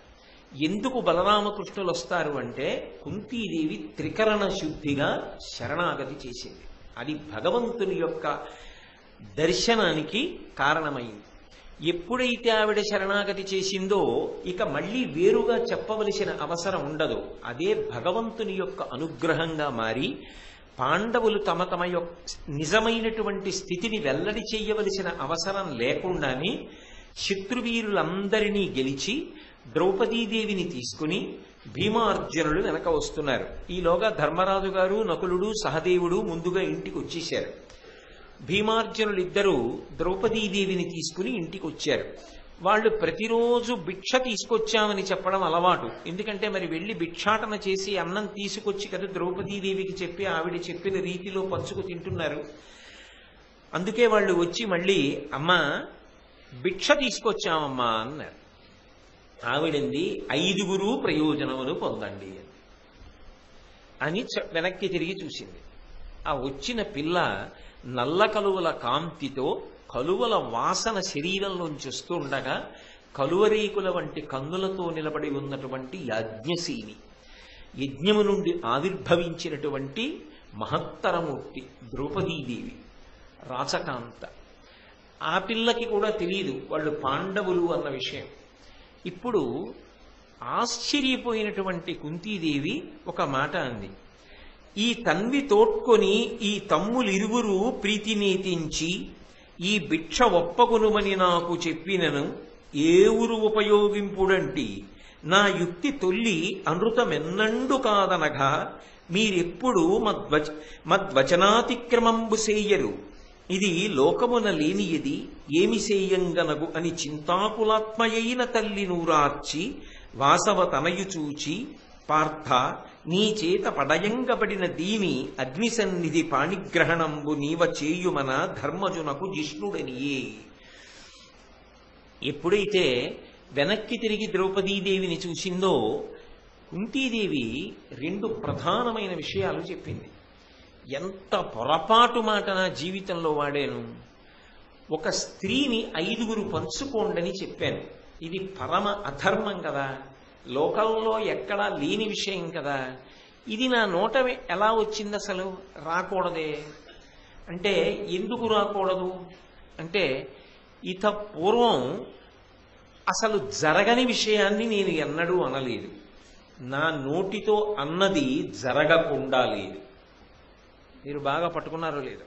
Speaker 1: ఎందుకు బలరామకృష్ణులు వస్తారు అంటే కుంతీదేవి త్రికరణ శుద్ధిగా శరణాగతి చేసింది. అది భగవంతుని యొక్క దర్శనానికి కారణమైంది. ఎప్పుడైతే ఆవిడ శరణాగతి చేసిందో ఇక మళ్ళీ వేరుగా చెప్పవలసిన అవసరం ఉండదు. అదే భగవంతుని యొక్క అనుగ్రహంగా మారి పాండవులు తమ తమ యొక్క నిజమైనటువంటి స్థితిని వెల్లడి చేయవలసిన అవసరం లేకుండానే శత్రువీరులందరినీ గెలిచి ద్రౌపదీదేవిని తీసుకుని భీమార్జునులు వెనక వస్తున్నారు. ఈలోగా ధర్మరాజు గారు, నకులుడు, సహదేవుడు ముందుగా ఇంటికి వచ్చేశారు. భీమార్జునులిద్దరూ ద్రౌపదీదేవిని తీసుకుని ఇంటికి వచ్చారు. వాళ్ళు ప్రతిరోజు భిక్ష తీసుకొచ్చామని చెప్పడం అలవాటు. ఎందుకంటే మరి వెళ్ళి భిక్షాటన చేసి అన్నం తీసుకొచ్చి కదా ద్రౌపదీదేవికి చెప్పి ఆవిడ చెప్పిన రీతిలో పంచుకు తింటున్నారు. అందుకే వాళ్ళు వచ్చి మళ్ళీ అమ్మా భిక్ష తీసుకొచ్చామమ్మా అన్నారు. ఆవిడంది 5 ప్రయోజనమును పొందండి అని వెనక్కి తిరిగి చూసింది. ఆ వచ్చిన పిల్ల నల్ల కలువల కాంతితో కలువల వాసన శరీరంలోంచి వస్తూ ఉండగా కలువరేకుల వంటి కన్నులతో నిలబడి ఉన్నటువంటి యాజ్ఞశీని, యజ్ఞము నుండి ఆవిర్భవించినటువంటి మహత్తరమూర్తి ద్రౌపదీదేవి, రాచకాంత. ఆ పిల్లకి కూడా తెలియదు వాళ్ళు పాండవులు అన్న విషయం. ఇప్పుడు ఆశ్చర్యపోయినటువంటి కుంతీదేవి ఒక మాట అంది, ఈ తన్వి తోడ్కొని ఈ తమ్ములిరువురు ప్రీతినేతించి ఈ భిక్ష ఒప్పగునుమని నాకు చెప్పినను ఏ ఊరు ఉపయోగింపుడంటి నా యుక్తి తొల్లి అనృతమెన్నండు కాదనగా మీరెప్పుడు మద్వచనాతిక్రమంబు సేయరు, ఇది లోకమున లేనియది ఏమి సేయంగనగు అని చింతాకులాత్మయైన తల్లి నూరార్చి వాసవ తనయు చూచి పార్థ నీ చేత పడయంగబడిన దీని అగ్నిసన్నిధి పాణిగ్రహణంబు నీవ చేయుమన ధర్మజునకు జిష్ణుడనియే. ఎప్పుడైతే వెనక్కి తిరిగి ద్రౌపదీదేవిని చూసిందో కుంతీదేవి 2 ప్రధానమైన విషయాలు చెప్పింది. ఎంత పొరపాటు మాట నా జీవితంలో వాడాను. ఒక స్త్రీని 5 పంచుకోండని చెప్పాను, ఇది పరమ అధర్మం కదా, లోకంలో ఎక్కడా లేని విషయం కదా, ఇది నా నోట ఎలా వచ్చింది అసలు? రాకూడదే అంటే ఎందుకు రాకూడదు అంటే, ఇత పూర్వం అసలు జరగని విషయాన్ని నేను ఎన్నడూ అనలేదు. నా నోటితో అన్నది జరగకుండా లేదు. మీరు బాగా పట్టుకున్నారో లేదో?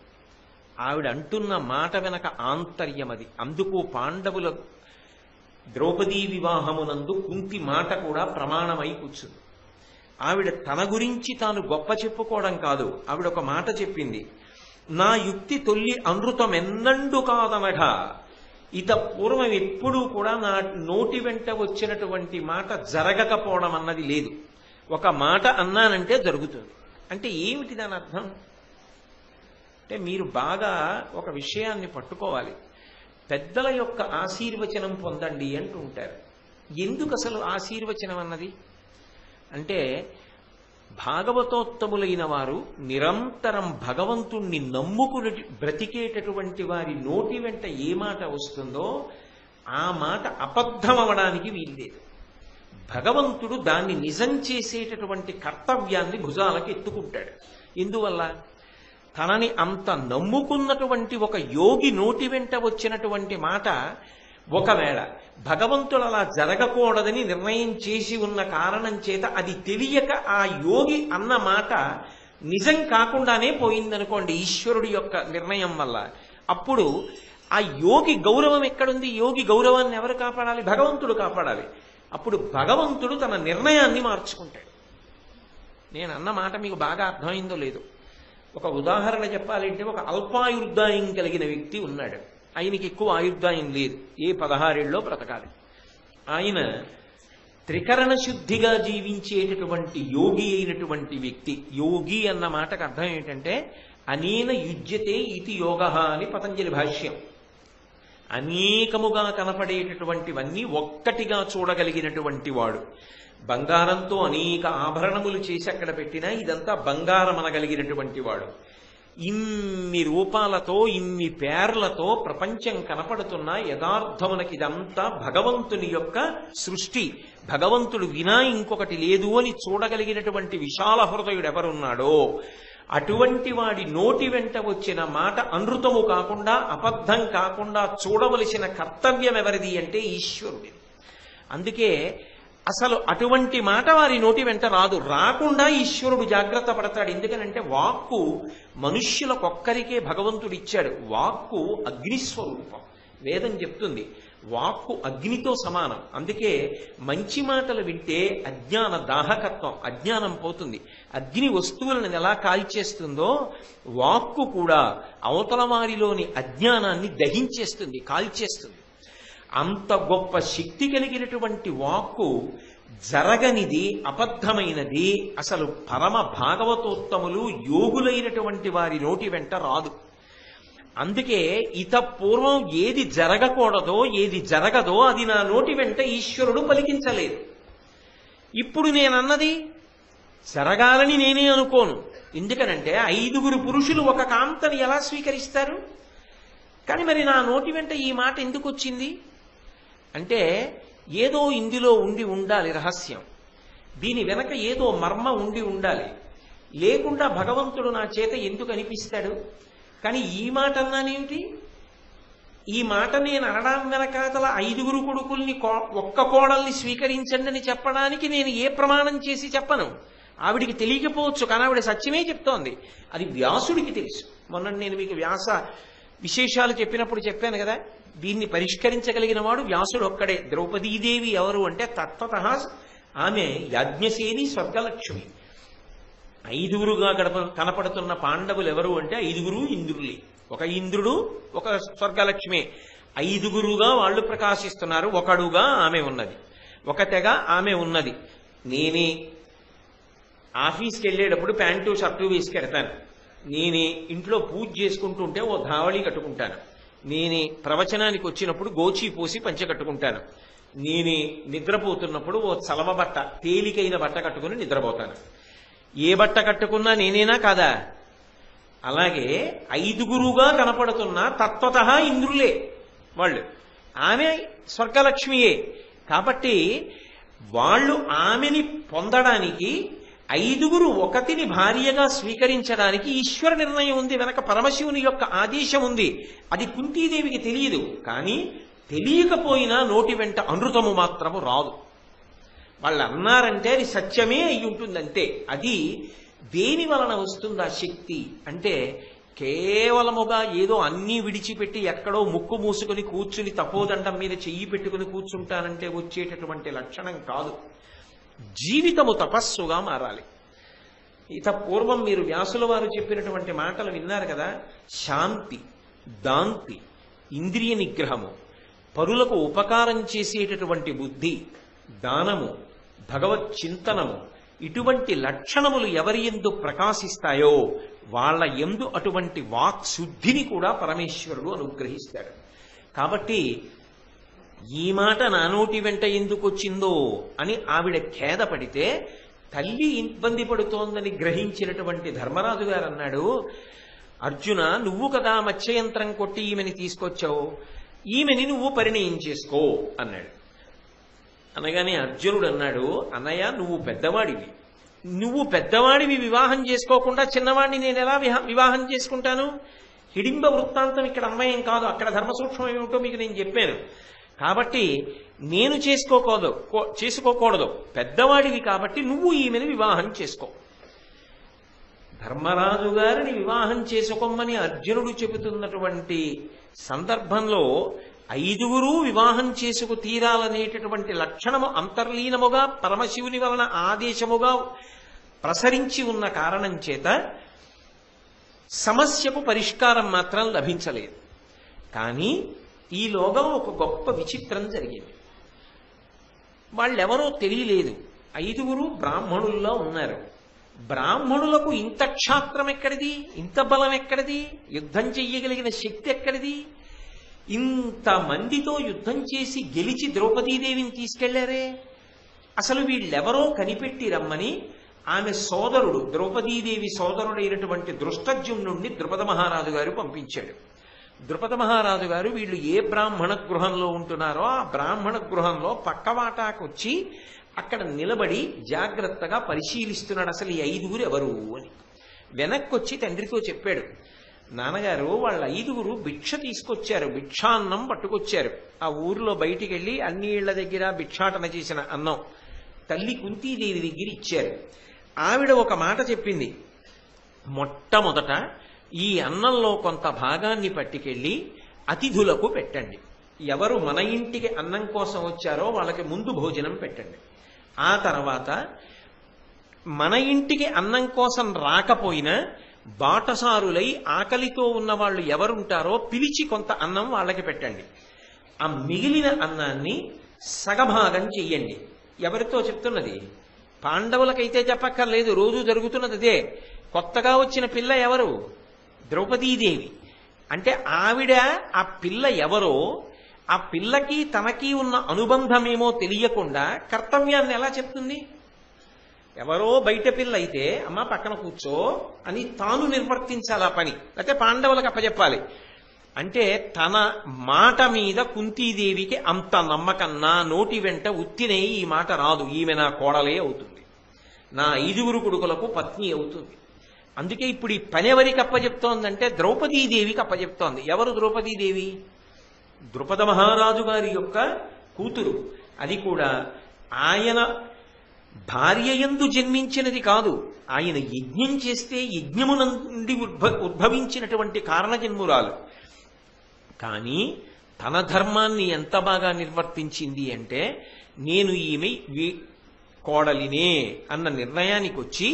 Speaker 1: ఆవిడ అంటున్న మాట వెనక ఆంతర్యం అది. అందుకు పాండవుల ద్రౌపదీ వివాహమునందు కుంతి మాట కూడా ప్రమాణమై కూర్చుంది. ఆవిడ తన గురించి తాను గొప్ప చెప్పుకోవడం కాదు, ఆవిడ ఒక మాట చెప్పింది. నా యుక్తి తొల్లి అనృతం ఎన్నండు కాదనగా, ఇత పూర్వం ఎప్పుడూ కూడా నా నోటి వెంట వచ్చినటువంటి మాట జరగకపోవడం అన్నది లేదు. ఒక మాట అన్నానంటే జరుగుతుంది. అంటే ఏమిటి దాని అర్థం అంటే, మీరు బాగా ఒక విషయాన్ని పట్టుకోవాలి. పెద్దల యొక్క ఆశీర్వచనం పొందండి అంటూ ఉంటారు. ఎందుకు అసలు ఆశీర్వచనం అన్నది అంటే, భాగవతోత్తములైన వారు నిరంతరం భగవంతుణ్ణి నమ్ముకుని బ్రతికేటటువంటి వారి నోటి వెంట ఏ మాట వస్తుందో ఆ మాట అబద్ధమవడానికి వీల్లేదు. భగవంతుడు దాన్ని నిజం చేసేటటువంటి కర్తవ్యాన్ని భుజాలకు ఎత్తుకుంటాడు. ఎందువల్ల? తనని అంత నమ్ముకున్నటువంటి ఒక యోగి నోటి వెంట వచ్చినటువంటి మాట ఒకవేళ భగవంతుడు అలా జరగకూడదని నిర్ణయం చేసి ఉన్న కారణం చేత అది తెలియక ఆ యోగి అన్న మాట నిజం కాకుండానే పోయిందనుకోండి ఈశ్వరుడి యొక్క నిర్ణయం వల్ల, అప్పుడు ఆ యోగి గౌరవం ఎక్కడుంది? యోగి గౌరవాన్ని ఎవరు కాపాడాలి? భగవంతుడు కాపాడాలి. అప్పుడు భగవంతుడు తన నిర్ణయాన్ని మార్చుకుంటాడు. నేను అన్న మాట మీకు బాగా అర్థమైందో లేదో? ఒక ఉదాహరణ చెప్పాలంటే, ఒక అల్పాయుర్దాయం కలిగిన వ్యక్తి ఉన్నాడు. ఆయనకి ఎక్కువ ఆయుర్దాయం లేదు, ఏ 16 ఏళ్ళలో బ్రతకాలి. ఆయన త్రికరణ శుద్ధిగా జీవించేటటువంటి యోగి అయినటువంటి వ్యక్తి. యోగి అన్న మాటకు అర్థం ఏంటంటే, అనేన యుజ్యతే ఇతి యోగః అని పతంజలి భాష్యం. అనేకముగా కనపడేటటువంటివన్నీ ఒక్కటిగా చూడగలిగినటువంటి వాడు. బంగారంతో అనేక ఆభరణములు చేసి అక్కడ పెట్టినా ఇదంతా బంగారం అనగలిగినటువంటి వాడు. ఇన్ని రూపాలతో ఇన్ని పేర్లతో ప్రపంచం కనపడుతున్నా యథార్థమునకి ఇదంతా భగవంతుని యొక్క సృష్టి, భగవంతుడు వినా ఇంకొకటి లేదు అని చూడగలిగినటువంటి విశాల హృదయుడు ఎవరున్నాడో అటువంటి వాడి నోటి వెంట వచ్చిన మాట అనృతము కాకుండా అబద్ధం కాకుండా చూడవలసిన కర్తవ్యం ఎవరిది అంటే ఈశ్వరుడి. అందుకే అసలు అటువంటి మాట వారి నోటి వెంట రాదు. రాకుండా ఈశ్వరుడు జాగ్రత్త పడతాడు. ఎందుకనంటే వాక్కు మనుష్యులకొక్కరికే భగవంతుడు ఇచ్చాడు. వాక్కు అగ్నిస్వరూపం. వేదం చెప్తుంది వాక్కు అగ్నితో సమానం. అందుకే మంచి మాటలు వింటే అజ్ఞాన దాహకత్వం, అజ్ఞానం పోతుంది. అగ్ని వస్తువులను ఎలా కాల్చేస్తుందో వాక్కు కూడా అవతల వారిలోని అజ్ఞానాన్ని దహించేస్తుంది, కాల్చేస్తుంది. అంత గొప్ప శక్తి కలిగినటువంటి వాక్కు జరగనిది, అబద్ధమైనది అసలు పరమ భాగవతోత్తములు యోగులైనటువంటి వారి నోటి వెంట రాదు. అందుకే ఇత పూర్వం ఏది జరగకూడదో ఏది జరగదో అది నా నోటి వెంట ఈశ్వరుడు పలికించలేదు. ఇప్పుడు నేనన్నది జరగాలని నేనే అనుకోను. ఎందుకనంటే 5 పురుషులు ఒక కాంతని ఎలా స్వీకరిస్తారు? కానీ మరి నా నోటి వెంట ఈ మాట ఎందుకు వచ్చింది అంటే, ఏదో ఇందులో ఉండి ఉండాలి రహస్యం, దీని వెనక ఏదో మర్మ ఉండి ఉండాలి. లేకుండా భగవంతుడు నా చేత ఎందుకు అనిపిస్తాడు? కానీ ఈ మాట అన్నానేమిటి? ఈ మాట నేను అనడం వెనకాతల 5 కొడుకుల్ని ఒక్క కోడల్ని స్వీకరించండి అని చెప్పడానికి నేను ఏ ప్రమాణం చేసి చెప్పను. ఆవిడికి తెలియకపోవచ్చు, కానీ ఆవిడ సత్యమే చెప్తోంది. అది వ్యాసుడికి తెలుసు. మొన్న నేను మీకు వ్యాస విశేషాలు చెప్పినప్పుడు చెప్పాను కదా, దీన్ని పరిష్కరించగలిగిన వాడు వ్యాసుడు ఒక్కడే. ద్రౌపదీదేవి ఎవరు అంటే తత్వతః ఆమె యాజ్ఞసేని స్వర్గలక్ష్మి. 5గురుగా కనపడుతున్న పాండవులు ఎవరు అంటే 5 ఇంద్రులే. ఒక ఇంద్రుడు, ఒక స్వర్గలక్ష్మి. 5గురుగా వాళ్ళు ప్రకాశిస్తున్నారు. ఒకడుగా ఆమె ఉన్నది, ఒకటెగా ఆమె ఉన్నది. నేనే ఆఫీస్కి వెళ్ళేటప్పుడు ప్యాంటు షర్టు వేసుకెడతాను. నేనే ఇంట్లో పూజ చేసుకుంటూ ఉంటే ఓ ధావళి కట్టుకుంటాను. నేనే ప్రవచనానికి వచ్చినప్పుడు గోచి పోసి పంచె కట్టుకుంటాను. నేనే నిద్రపోతున్నప్పుడు ఓ చలవ బట్ట, తేలికైన బట్ట కట్టుకుని నిద్రపోతాను. ఏ బట్ట కట్టుకున్నా నేనేనా కాదా? అలాగే 5గురుగా కనపడుతున్న తత్వతః ఇంద్రులే వాళ్ళు. ఆమె స్వర్గలక్ష్మియే. కాబట్టి వాళ్ళు ఆమెని పొందడానికి 5గురు ఒకతిని భార్యగా స్వీకరించడానికి ఈశ్వర నిర్ణయం ఉంది, వెనక పరమశివుని యొక్క ఆదేశం ఉంది. అది కుంతీదేవికి తెలియదు. కానీ తెలియకపోయినా నోటి వెంట అనృతము మాత్రము రాదు. వాళ్ళు అన్నారంటే అది సత్యమే అయి ఉంటుందంతే. అది దేని వలన వస్తుంది ఆ శక్తి అంటే కేవలముగా ఏదో అన్నీ విడిచిపెట్టి ఎక్కడో ముక్కు మూసుకొని కూర్చుని తపోదండం మీద చెయ్యి పెట్టుకుని కూర్చుంటానంటే వచ్చేటటువంటి లక్షణం కాదు. జీవితము తపస్సుగా మారాలి. ఇత పూర్వం మీరు వ్యాసుల వారు చెప్పినటువంటి మాటలు విన్నారు కదా. శాంతి, దాంతి, ఇంద్రియ నిగ్రహము, పరులకు ఉపకారం చేసేటటువంటి బుద్ధి, దానము, భగవత్ చింతనము, ఇటువంటి లక్షణములు ఎవరి యందు ప్రకాశిస్తాయో వాళ్ళ యందు అటువంటి వాక్శుద్ధిని కూడా పరమేశ్వరుడు అనుగ్రహిస్తాడు. కాబట్టి ఈ మాట నా నోటి వెంట ఎందుకు వచ్చిందో అని ఆవిడ ఖేదపడితే తల్లి ఇబ్బంది పడుతోందని గ్రహించినటువంటి ధర్మరాజు గారు అన్నాడు, అర్జున నువ్వు కదా మత్స్యయంత్రం కొట్టి ఈమెని తీసుకొచ్చావు, ఈమెని నువ్వు పరిణయం చేసుకో అన్నాడు. అనగానే అర్జునుడు అన్నాడు, అన్నయ్య నువ్వు పెద్దవాడివి వివాహం చేసుకోకుండా చిన్నవాడిని నేను ఎలా వివాహం చేసుకుంటాను? హిడింబ వృత్తాంతం ఇక్కడ అమ్మాయం కాదు, అక్కడ ధర్మ సూక్ష్మం ఏమిటో మీకు నేను చెప్పాను. కాబట్టి నేను చేసుకోకూడదు, పెద్దవాడివి కాబట్టి నువ్వు ఈమెను వివాహం చేసుకో. ధర్మరాజు గారిని వివాహం చేసుకోమని అర్జునుడు చెబుతున్నటువంటి సందర్భంలో 5గురు వివాహం చేసుకు తీరాలనేటటువంటి లక్షణము అంతర్లీనముగా పరమశివుని వలన ఆదేశముగా ప్రసరించి ఉన్న కారణం చేత సమస్యకు పరిష్కారం మాత్రం లభించలేదు. కానీ ఈలోగా ఒక గొప్ప విచిత్రం జరిగింది. వాళ్ళెవరో తెలియలేదు. 5గురు బ్రాహ్మణుల్లో ఉన్నారు. బ్రాహ్మణులకు ఇంత క్షాత్రం ఎక్కడిది, ఇంత బలం ఎక్కడిది, యుద్ధం చెయ్యగలిగిన శక్తి ఎక్కడిది? ఇంతమందితో యుద్ధం చేసి గెలిచి ద్రౌపదీదేవిని తీసుకెళ్లారే. అసలు వీళ్ళెవరో కనిపెట్టి రమ్మని ఆమె సోదరుడు, ద్రౌపదీదేవి సోదరుడైనటువంటి దృష్టజ్యుమ్నుణ్ణి ద్రుపద మహారాజు గారు పంపించాడు. ద్రుపద మహారాజు గారు వీళ్ళు ఏ బ్రాహ్మణ గృహంలో ఉంటున్నారో ఆ బ్రాహ్మణ గృహంలో పక్కవాటాకొచ్చి అక్కడ నిలబడి జాగ్రత్తగా పరిశీలిస్తున్నాడు అసలు ఈ 5గురు ఎవరు అని. వెనక్కొచ్చి తండ్రితో చెప్పాడు, నాన్నగారు వాళ్ళ 5గురు భిక్ష తీసుకొచ్చారు, భిక్షాన్నం పట్టుకొచ్చారు. ఆ ఊరిలో బయటికి వెళ్ళి అన్ని ఇళ్ల దగ్గర భిక్షాటన చేసిన అన్నం తల్లి కుంతీదేవి దగ్గర ఇచ్చారు. ఆవిడ ఒక మాట చెప్పింది, మొట్టమొదట ఈ అన్నంలో కొంత భాగాన్ని పట్టుకెళ్ళి అతిథులకు పెట్టండి. ఎవరు మన ఇంటికి అన్నం కోసం వచ్చారో వాళ్ళకి ముందు భోజనం పెట్టండి. ఆ తర్వాత మన ఇంటికి అన్నం కోసం రాకపోయినా బాటసారులై ఆకలితో ఉన్న వాళ్ళు ఎవరుంటారో పిలిచి కొంత అన్నం వాళ్ళకి పెట్టండి. ఆ మిగిలిన అన్నాన్ని సగభాగం చెయ్యండి. ఎవరితో చెప్తున్నది? పాండవులకైతే చెప్పక్కర్లేదు, రోజు జరుగుతున్నది అదే. కొత్తగా వచ్చిన పిల్ల ఎవరు? ద్రౌపదీదేవి. అంటే ఆవిడ ఆ పిల్ల ఎవరో, ఆ పిల్లకి తనకి ఉన్న అనుబంధమేమో తెలియకుండా కర్తవ్యాన్ని ఎలా చెప్తుంది? ఎవరో బయట పిల్ల అయితే అమ్మ పక్కన కూర్చో అని తాను నిర్వర్తించాలి ఆ పని, లేకపోతే పాండవులకు అప్పచెప్పాలి. అంటే తన మాట మీద కుంతీదేవికి అంత నమ్మకం, నా నోటి వెంట ఉత్తినే ఈ మాట రాదు, ఈమె నా కోడలే అవుతుంది, నా 5గురు కొడుకులకు పత్ని అవుతుంది. అందుకే ఇప్పుడు ఈ పని ఎవరికి అప్పచెప్తోందంటే ద్రౌపదీదేవికి అప్పచెప్తోంది. ఎవరు ద్రౌపదీదేవి? ద్రుపద మహారాజు గారి యొక్క కూతురు. అది కూడా ఆయన భార్యయందు జన్మించినది కాదు, ఆయన యజ్ఞం చేస్తే యజ్ఞము నుండి ఉద్భవించినటువంటి కారణజన్మురాలు. కానీ తన ధర్మాన్ని ఎంత బాగా నిర్వర్తించింది అంటే నేను ఈమె కోడలినే అన్న నిర్ణయానికి వచ్చి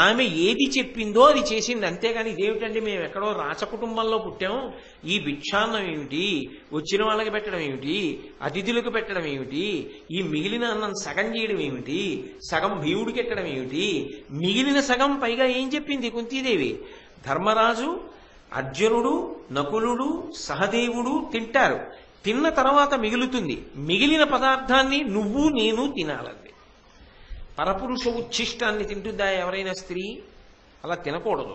Speaker 1: ఆమె ఏది చెప్పిందో అది చేసింది. అంతేగాని ఇదేమిటండి మేము ఎక్కడో రాచ కుటుంబంలో పుట్టాం, ఈ భిక్షాన్నం ఏమిటి, వచ్చిన వాళ్ళకి పెట్టడం ఏమిటి, అతిథులకు పెట్టడం ఏమిటి, ఈ మిగిలిన అన్నం సగం చేయడం ఏమిటి, సగం భీవుడికి ఎట్టడం ఏమిటి, మిగిలిన సగం పైగా ఏం చెప్పింది కుంతీదేవి? ధర్మరాజు, అర్జునుడు, నకులుడు, సహదేవుడు తింటారు, తిన్న తర్వాత మిగులుతుంది, మిగిలిన పదార్థాన్ని నువ్వు నేను తినాలంది. పరపురుష ఉచ్ఛిష్టాన్ని తింటుందా ఎవరైనా స్త్రీ? అలా తినకూడదు.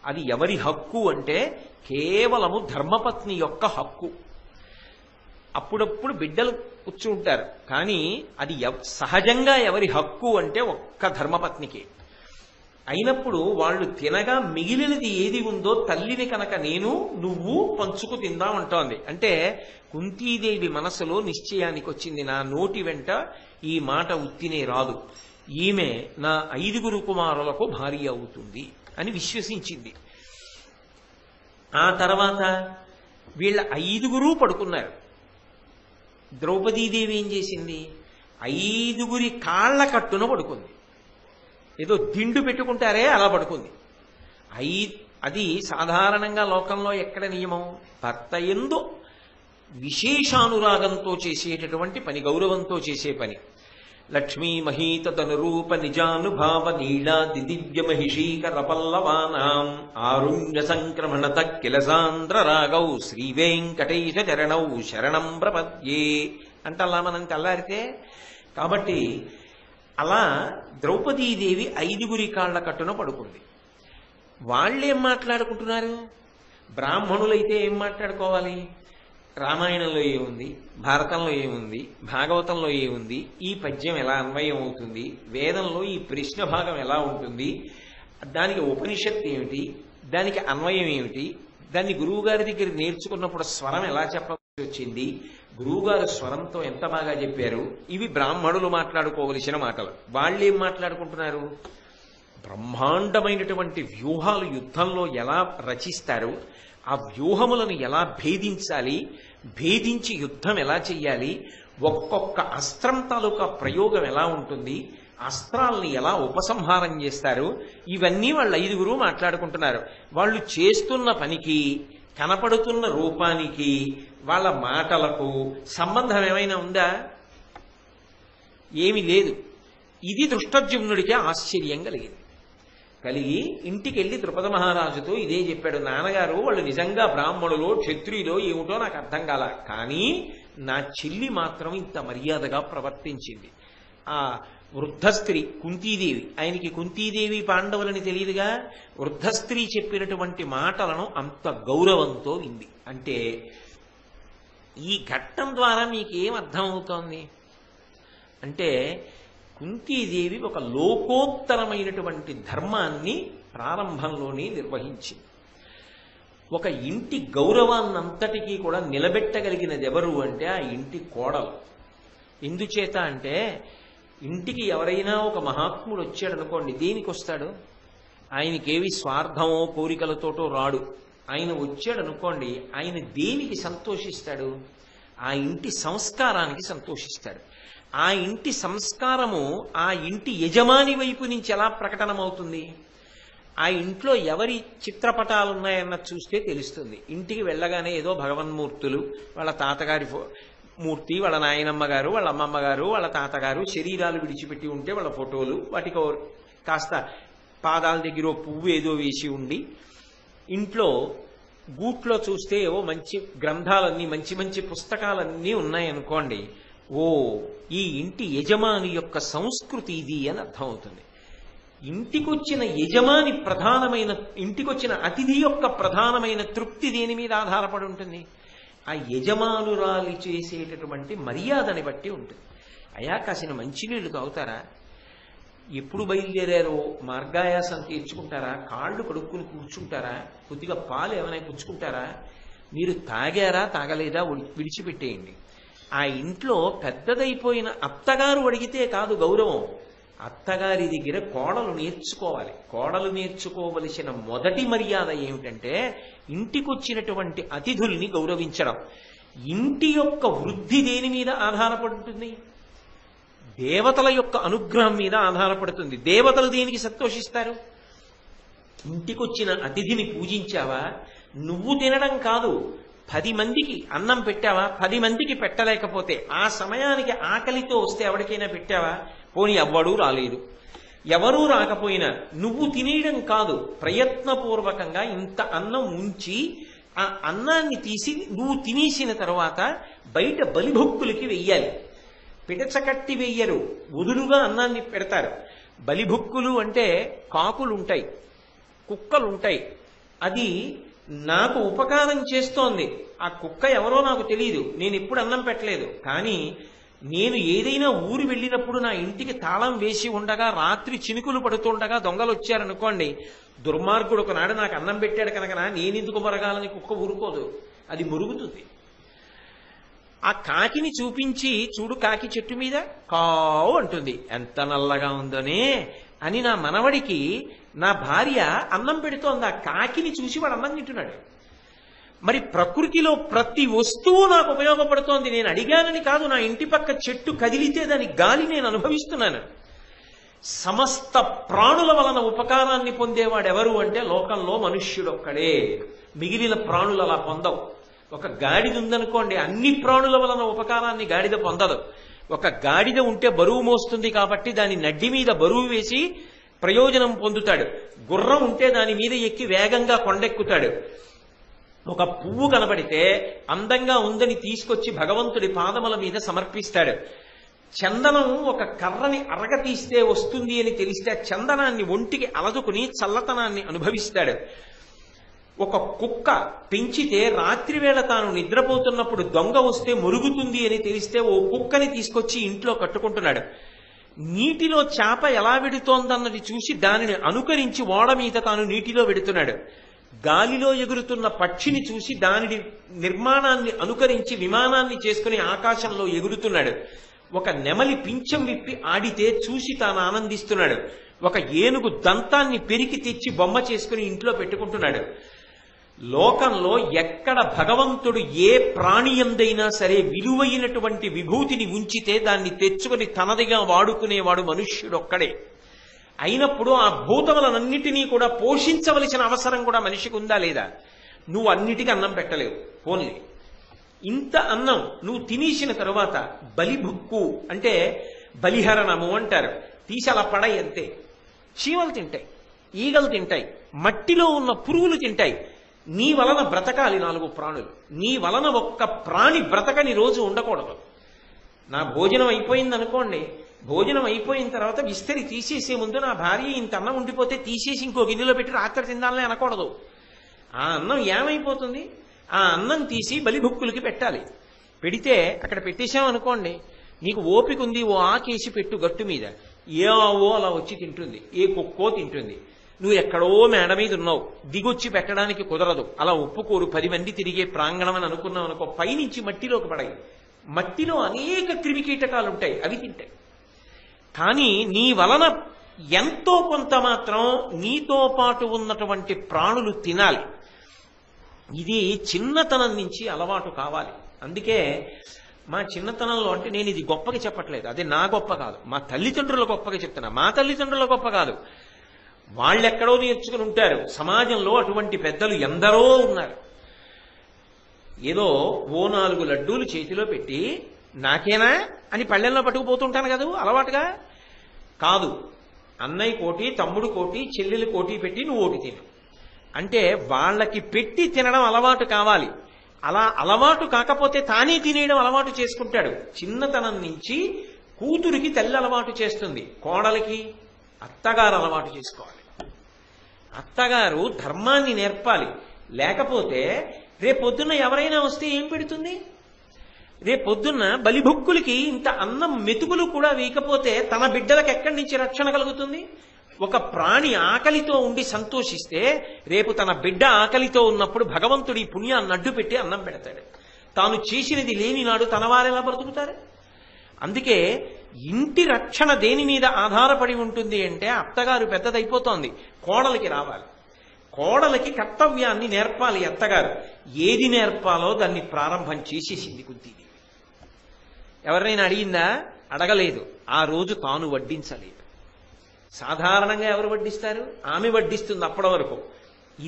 Speaker 1: అది ఎవరి హక్కు అంటే కేవలము ధర్మపత్ని యొక్క హక్కు. అప్పుడప్పుడు బిడ్డలు కూర్చుంటారు. కానీ అది సహజంగా ఎవరి హక్కు అంటే ఒక్క ధర్మపత్నికి. అయినప్పుడు వాళ్ళు తినగా మిగిలినది ఏది ఉందో తల్లిని కనుక నువ్వు పంచుకు తిందాం అంటోంది. అంటే కుంతీదేవి మనసులో నిశ్చయానికి వచ్చింది, నా నోటి వెంట ఈ మాట ఉత్తినే రాదు, ఈమె నా 5 కుమారులకు భార్య అవుతుంది అని విశ్వసించింది. ఆ తర్వాత వీళ్ళ 5 పడుకున్నారు. ద్రౌపదీదేవి ఏం చేసింది, 5 కాళ్ల కట్టున పడుకుంది. ఏదో దిండు పెట్టుకుంటారే అలా పడుకుంది. అది సాధారణంగా లోకంలో ఎక్కడ నియమం, భర్త యందు విశేషానురాగంతో చేసేటటువంటి పని, గౌరవంతో చేసే పని. లక్ష్మీ మహీతనురూప నిజానుభావ నీళాది దివ్య మహిషీకర పల్లవానాం ఆరుణ్య సంక్రమణత కిలసాంద్ర రాగౌ శ్రీ వెంకటేశ చరణౌ శరణం ప్రపద్యే అంటల్లా మనం తెల్లారితే. కాబట్టి అలా ద్రౌపదీదేవి 5 కాళ్ల కట్టున పడుకుంది. వాళ్ళేం మాట్లాడుకుంటున్నారు, బ్రాహ్మణులైతే ఏం మాట్లాడుకోవాలి, రామాయణంలో ఏముంది, భారతంలో ఏముంది, భాగవతంలో ఏముంది, ఈ పద్యం ఎలా అన్వయం అవుతుంది, వేదంలో ఈ ప్రశ్న భాగం ఎలా ఉంటుంది, దానికి ఉపనిషత్తు ఏమిటి, దానికి అన్వయం ఏమిటి, దాన్ని గురువుగారి దగ్గర నేర్చుకున్నప్పుడు స్వరం ఎలా చెప్పవలసి వచ్చింది, గురువుగారు స్వరంతో ఎంత బాగా చెప్పారు, ఇవి బ్రాహ్మణులు మాట్లాడుకోవలసిన మాటలు. వాళ్ళేం మాట్లాడుకుంటున్నారు, బ్రహ్మాండమైనటువంటి వ్యూహాలు యుద్ధంలో ఎలా రచిస్తారు, ఆ వ్యూహములను ఎలా భేదించాలి, భేదించి యుద్ధం ఎలా చెయ్యాలి, ఒక్కొక్క అస్త్రం తాలూకా ప్రయోగం ఎలా ఉంటుంది, అస్త్రాలని ఎలా ఉపసంహారం చేస్తారు, ఇవన్నీ వాళ్ళు 5 మాట్లాడుకుంటున్నారు. వాళ్ళు చేస్తున్న పనికి, కనపడుతున్న రూపానికి, వాళ్ళ మాటలకు సంబంధం ఏమైనా ఉందా? ఏమీ లేదు. ఇది దృష్టద్యుమ్నుడికి ఆశ్చర్యం కలిగి ఇంటికి వెళ్ళి ద్రుపద మహారాజుతో ఇదే చెప్పాడు, నాన్నగారు వాళ్ళు నిజంగా బ్రాహ్మణులో క్షత్రియులో ఏమిటో నాకు అర్థం కాల, కానీ నా చెల్లి మాత్రం ఇంత మర్యాదగా ప్రవర్తించింది. ఆ వృద్ధ స్త్రీ కుంతీదేవి, ఆయనకి కుంతీదేవి పాండవులని తెలియదుగా, వృద్ధ స్త్రీ చెప్పినటువంటి మాటలను అంత గౌరవంతో వింది. అంటే ఈ ఘట్టం ద్వారా మీకేం అర్థమవుతోంది అంటే, కుంతీదేవి ఒక లోకోత్తరమైనటువంటి ధర్మాన్ని ప్రారంభంలోనే నిర్వహించింది. ఒక ఇంటి గౌరవాన్నంతటికీ కూడా నిలబెట్టగలిగినది ఎవరు అంటే ఆ ఇంటి కోడలు. ఎందుచేత అంటే, ఇంటికి ఎవరైనా ఒక మహాత్ముడు వచ్చాడు అనుకోండి, దేనికి వస్తాడు, ఆయనకేవి స్వార్థమో కోరికలతోటో రాడు. ఆయన వచ్చాడు అనుకోండి, ఆయన దేనికి సంతోషిస్తాడు, ఆ ఇంటి సంస్కారానికి సంతోషిస్తాడు. ఆ ఇంటి సంస్కారము ఆ ఇంటి యజమాని వైపు నుంచి ఎలా ప్రకటనమవుతుంది, ఆ ఇంట్లో ఎవరి చిత్రపటాలు ఉన్నాయన్న చూస్తే తెలుస్తుంది. ఇంటికి వెళ్ళగానే ఏదో భగవన్మూర్తులు, వాళ్ళ తాతగారి మూర్తి, వాళ్ళ నాయనమ్మ గారు, వాళ్ళ అమ్మమ్మ గారు, వాళ్ళ తాతగారు శరీరాలు విడిచిపెట్టి ఉంటే వాళ్ళ ఫోటోలు, వాటికి కాస్త పాదాల దగ్గర పువ్వు ఏదో వేసి ఉండి, ఇంట్లో గూట్లో చూస్తే ఏవో మంచి గ్రంథాలన్నీ, మంచి మంచి పుస్తకాలన్నీ ఉన్నాయనుకోండి, ఓ ఈ ఇంటి యజమాని యొక్క సంస్కృతి ఇది అని అర్థమవుతుంది. ఇంటికొచ్చిన యజమాని ఇంటికొచ్చిన అతిథి యొక్క ప్రధానమైన తృప్తి దేని మీద ఆధారపడి ఉంటుంది, ఆ యజమానురాలి చేసేటటువంటి మర్యాదని బట్టి ఉంటుంది. అయా కాసిన మంచినీళ్లు తాగుతారా, ఎప్పుడు బయలుదేరారో మార్గాయాసం తీర్చుకుంటారా, కాళ్ళు కడుక్కుని కూర్చుంటారా, కొద్దిగా పాలు ఏమైనా పుచ్చుకుంటారా, మీరు తాగారా తాగలేదా విడిచిపెట్టేయండి. ఆ ఇంట్లో పెద్దదైపోయిన అత్తగారు అడిగితే కాదు గౌరవం, అత్తగారి దగ్గర కోడలు నేర్చుకోవాలి. కోడలు నేర్చుకోవలసిన మొదటి మర్యాద ఏమిటంటే ఇంటికొచ్చినటువంటి అతిథుల్ని గౌరవించడం. ఇంటి యొక్క వృద్ధి దేని మీద ఆధారపడుతుంది, దేవతల యొక్క అనుగ్రహం మీద ఆధారపడుతుంది. దేవతలు దేనికి సంతోషిస్తారు, ఇంటికొచ్చిన అతిథిని పూజించావా, నువ్వు తినడం కాదు 10 మందికి అన్నం పెట్టావా, 10 మందికి పెట్టలేకపోతే ఆ సమయానికి ఆకలితో వస్తే ఎవరికైనా పెట్టావా, పోనీ ఎవ్వడూ రాలేదు, ఎవరూ రాకపోయినా నువ్వు తినేయడం కాదు, ప్రయత్నపూర్వకంగా ఇంత అన్నం ఉంచి ఆ అన్నాన్ని తీసి నువ్వు తినేసిన తర్వాత బయట బలిభక్తులకి వెయ్యాలి. పిడచకట్టి వెయ్యరు, వదులుగా అన్నాన్ని పెడతారు. బలిభుక్కులు అంటే కాకులుంటాయి, కుక్కలుంటాయి, అది నాకు ఉపకారం చేస్తోంది. ఆ కుక్క ఎవరో నాకు తెలియదు, నేను ఎప్పుడు అన్నం పెట్టలేదు. కానీ నేను ఏదైనా ఊరు వెళ్ళినప్పుడు నా ఇంటికి తాళం వేసి ఉండగా రాత్రి చినుకులు పడుతుండగా దొంగలు వచ్చారనుకోండి, దుర్మార్గుడు ఒకనాడు నాకు అన్నం పెట్టాడు కనుక నేనెందుకు మరగాలని కుక్క ఊరుకోదు, అది మురుగుతుంది. ఆ కాకిని చూపించి, చూడు కాకి చెట్టు మీద కావు అంటుంది, ఎంత నల్లగా ఉందోనే అని నా మనవడికి నా భార్య అన్నం పెడుతోంది. ఆ కాకిని చూసి వాడు అన్నం తింటున్నాడు. మరి ప్రకృతిలో ప్రతి వస్తువు నాకు ఉపయోగపడుతోంది. నేను అడిగానని కాదు, నా ఇంటి పక్క చెట్టు కదిలితే దాని గాలి నేను అనుభవిస్తున్నాను. సమస్త ప్రాణుల వలన ఉపకారాన్ని పొందేవాడెవరు అంటే లోకంలో మనుష్యుడొక్కడే. మిగిలిన ప్రాణులు అలా పొందవు. ఒక గాడిద ఉందనుకోండి, అన్ని ప్రాణుల వలన ఉపకారాన్ని గాడిద పొందదు. ఒక గాడిద ఉంటే బరువు మోస్తుంది కాబట్టి దాని నడ్డి మీద బరువు వేసి ప్రయోజనం పొందుతాడు. గుర్రం ఉంటే దాని మీద ఎక్కి వేగంగా కొండెక్కుతాడు. ఒక పువ్వు కనబడితే అందంగా ఉందని తీసుకొచ్చి భగవంతుడి పాదముల మీద సమర్పిస్తాడు. చందనం ఒక కర్రని అరగతీస్తే వస్తుంది అని తెలిస్తే ఆ చందనాన్ని ఒంటికి అలదుకుని చల్లతనాన్ని అనుభవిస్తాడు. ఒక కుక్క పెంచితే రాత్రివేళ తాను నిద్రపోతున్నప్పుడు దొంగ వస్తే మురుగుతుంది అని తెలిస్తే ఓ కుక్కని తీసుకొచ్చి ఇంట్లో కట్టుకుంటున్నాడు. నీటిలో చేప ఎలా వెడుతోందన్నది చూసి దానిని అనుకరించి ఓడ మీద తాను నీటిలో వెడుతున్నాడు. గాలిలో ఎగురుతున్న పక్షిని చూసి దాని నిర్మాణాన్ని అనుకరించి విమానాన్ని చేసుకుని ఆకాశంలో ఎగురుతున్నాడు. ఒక నెమలి పింఛం విప్పి ఆడితే చూసి తాను ఆనందిస్తున్నాడు. ఒక ఏనుగు దంతాన్ని పెరికి తెచ్చి బొమ్మ చేసుకుని ఇంట్లో పెట్టుకుంటున్నాడు. లోకంలో ఎక్కడ భగవంతుడు ఏ ప్రాణియందైనా సరే విలువైనటువంటి విభూతిని ఉంచితే దాన్ని తెచ్చుకొని తనదిగా వాడుకునేవాడు మనుష్యుడొక్కడే. అయినప్పుడు ఆ భూతములనన్నిటినీ కూడా పోషించవలసిన అవసరం కూడా మనిషికి ఉందా లేదా? నువ్వు అన్నిటికీ అన్నం పెట్టలేవు, పోన్లే. ఇంత అన్నం నువ్వు తినేసిన తరువాత బలిభుక్కు అంటే బలిహరణము అంటారు, తీసి అలా పడై అంతే. చీమలు తింటాయి, ఈగలు తింటాయి, మట్టిలో ఉన్న పురుగులు తింటాయి. నీ వలన బ్రతకాలి 4 ప్రాణులు. నీ వలన ఒక్క ప్రాణి బ్రతకని రోజు ఉండకూడదు. నా భోజనం అయిపోయింది అనుకోండి, భోజనం అయిపోయిన తర్వాత విస్తరి తీసేసే ముందు నా భార్య ఇంత అన్నం ఉండిపోతే తీసేసి ఇంకో గిన్నెలో పెట్టి రాత్రి తినాలని అనకూడదు. ఆ అన్నం ఏమైపోతుంది? ఆ అన్నం తీసి బలిభుక్కులకి పెట్టాలి. పెడితే అక్కడ పెట్టేశామనుకోండి, నీకు ఓపిక ఉంది, ఓ ఆకేసి పెట్టు గట్టు మీద, ఏ ఆవో అలా వచ్చి తింటుంది, ఏ కుక్కో తింటుంది. నువ్వు ఎక్కడో మేడ మీద ఉన్నావు, దిగొచ్చి పెట్టడానికి కుదరదు, అలా ఒప్పుకోరు. 10 మంది తిరిగే ప్రాంగణం అని అనుకున్నావు అనుకో, పైనుంచి మట్టిలోకి పడాయి. మట్టిలో అనేక క్రిమికీటకాలు ఉంటాయి, అవి తింటాయి. కానీ నీ వలన ఎంతో కొంత మాత్రం నీతో పాటు ఉన్నటువంటి ప్రాణులు తినాలి. ఇది చిన్నతనం నుంచి అలవాటు కావాలి. అందుకే మా చిన్నతనంలో, అంటే నేను ఇది గొప్పగా చెప్పట్లేదు, అదే నా గొప్ప కాదు, మా తల్లిదండ్రుల గొప్పగా చెప్తున్నా. మా తల్లిదండ్రుల గొప్ప కాదు, వాళ్ళెక్కడో నేర్చుకుని ఉంటారు. సమాజంలో అటువంటి పెద్దలు ఎందరో ఉన్నారు. ఏదో ఓ 4 లడ్డూలు చేతిలో పెట్టి నాకేనా అని పళ్ళెల్లో పట్టుకుపోతుంటాను కదా అలవాటుగా. కాదు, అన్నయ్య కోటి, తమ్ముడు కోటి, చెల్లెలు కోటి పెట్టి నువ్వు ఓటి తిను అంటే వాళ్ళకి పెట్టి తినడం అలవాటు కావాలి. అలా అలవాటు కాకపోతే తానే తినేయడం అలవాటు చేసుకుంటాడు. చిన్నతనం నుంచి కూతురికి తల్లి అలవాటు చేస్తుంది, కోడలికి అత్తగారు అలవాటు చేసుకోవాలి. అత్తగారు ధర్మాన్ని నేర్పాలి. లేకపోతే రేపొద్దున్న ఎవరైనా వస్తే ఏం పెడుతుంది? రేపొద్దున్న బలిభుక్కులకి ఇంత అన్నం మెతుకులు కూడా వేయకపోతే తన బిడ్డలకు ఎక్కడి నుంచి రక్షణ కలుగుతుంది? ఒక ప్రాణి ఆకలితో ఉండి సంతోషిస్తే రేపు తన బిడ్డ ఆకలితో ఉన్నప్పుడు భగవంతుడు ఈ పుణ్యాన్ని అడ్డు పెట్టి అన్నం పెడతాడు. తాను చేసినది లేని నాడు తన వారెలా బ్రతుకుతారు? అందుకే ఇంటి రక్షణ దేని మీద ఆధారపడి ఉంటుంది అంటే, అత్తగారు పెద్దదైపోతోంది, కోడలికి రావాలి. కోడలికి కర్తవ్యాన్ని నేర్పాలి అత్తగారు. ఏది నేర్పాలో దాన్ని ప్రారంభం చేసేసింది కుంతీదేవి. ఎవరినైనా అడిగిందా? అడగలేదు. ఆ రోజు తాను వడ్డించలేదు. సాధారణంగా ఎవరు వడ్డిస్తారు? ఆమె వడ్డిస్తుంది అప్పటి వరకు.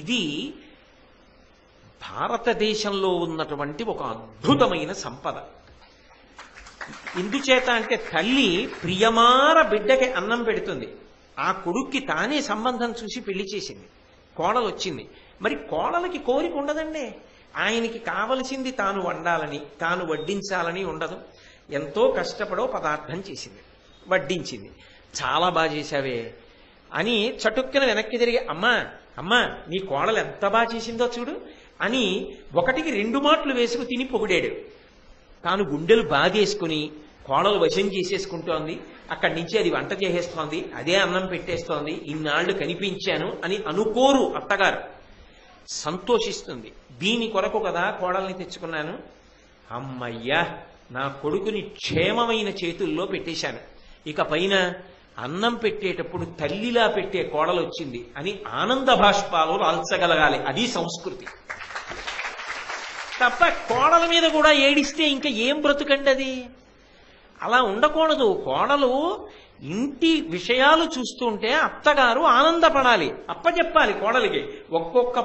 Speaker 1: ఇది భారతదేశంలో ఉన్నటువంటి ఒక అద్భుతమైన సంపద. ఎందుచేత అంటే తల్లి ప్రియమార బిడ్డకి అన్నం పెడుతుంది. ఆ కొడుక్కి తానే సంబంధం చూసి పెళ్లి చేసింది, కోడలు వచ్చింది. మరి కోడలకి కోరిక ఉండదండి, ఆయనకి కావలసింది తాను వండాలని, తాను వడ్డించాలని ఉండదు. ఎంతో కష్టపడో పదార్థం చేసింది, వడ్డించింది. చాలా బాగా చేశావే అని చటుక్కున వెనక్కి తిరిగి, అమ్మా అమ్మా నీ కోడలు ఎంత బాగా చేసిందో చూడు అని ఒకటికి 2 మాటలు వేసుకు తిని పొగిడాడు. తాను గుండెలు బాధేసుకుని కోడలు వశం చేసేసుకుంటోంది, అక్కడి నుంచి అది వంట చేసేస్తోంది, అదే అన్నం పెట్టేస్తోంది, ఇన్నాళ్లు కనిపించాను అని అనుకోరు అత్తగారు. సంతోషిస్తుంది. దీని కొరకు కదా కోడల్ని తెచ్చుకున్నాను, అమ్మయ్యా నా కొడుకుని క్షేమమైన చేతుల్లో పెట్టేశాను, ఇక పైన అన్నం పెట్టేటప్పుడు తల్లిలా పెట్టే కోడలు వచ్చింది అని ఆనంద భాష్పాలు రాల్చగలగాలి. అది సంస్కృతి. తప్ప కోడల మీద కూడా ఏడిస్తే ఇంకా ఏం బ్రతుకండి అది. అలా ఉండకూడదు. కోడలు ఇంటి విషయాలు చూస్తుంటే అత్తగారు ఆనందపడాలి, అప్పచెప్పాలి కోడలికి. ఒక్కొక్క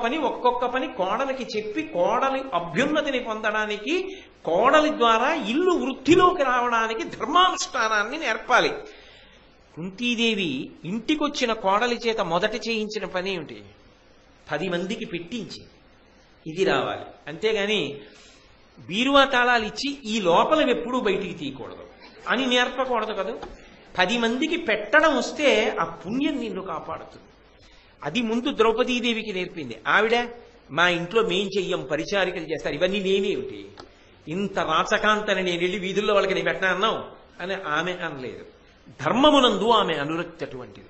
Speaker 1: పని కోడలికి చెప్పి కోడలి అభ్యున్నతిని పొందడానికి, కోడలి ద్వారా ఇల్లు వృద్ధిలోకి రావడానికి ధర్మానుష్ఠానాన్ని నేర్పాలి. కుంతీదేవి ఇంటికొచ్చిన కోడలి చేత మొదట చేయించిన పని ఏమిటి? 10 మందికి పెట్టించి ఇది రావాలి, అంతేగాని బీరువా తాళాలు ఇచ్చి ఈ లోపల ఎప్పుడూ బయటికి తీయకూడదు అని నేర్పకూడదు కదా. 10 మందికి పెట్టడం వస్తే ఆ పుణ్యం నిన్ను కాపాడుతుంది. అది ముందు ద్రౌపదీదేవికి నేర్పింది. ఆవిడ మా ఇంట్లో మేం చెయ్యం, పరిచారికలు చేస్తారు, ఇవన్నీ నేనేమిటి, ఇంత రాచకాంతని నేను వెళ్ళి వీధుల్లో వాళ్ళకి నేను పెట్టనా అన్నావు అని ఆమె అనలేదు. ధర్మమునందు ఆమె అనురక్తి అటువంటిది.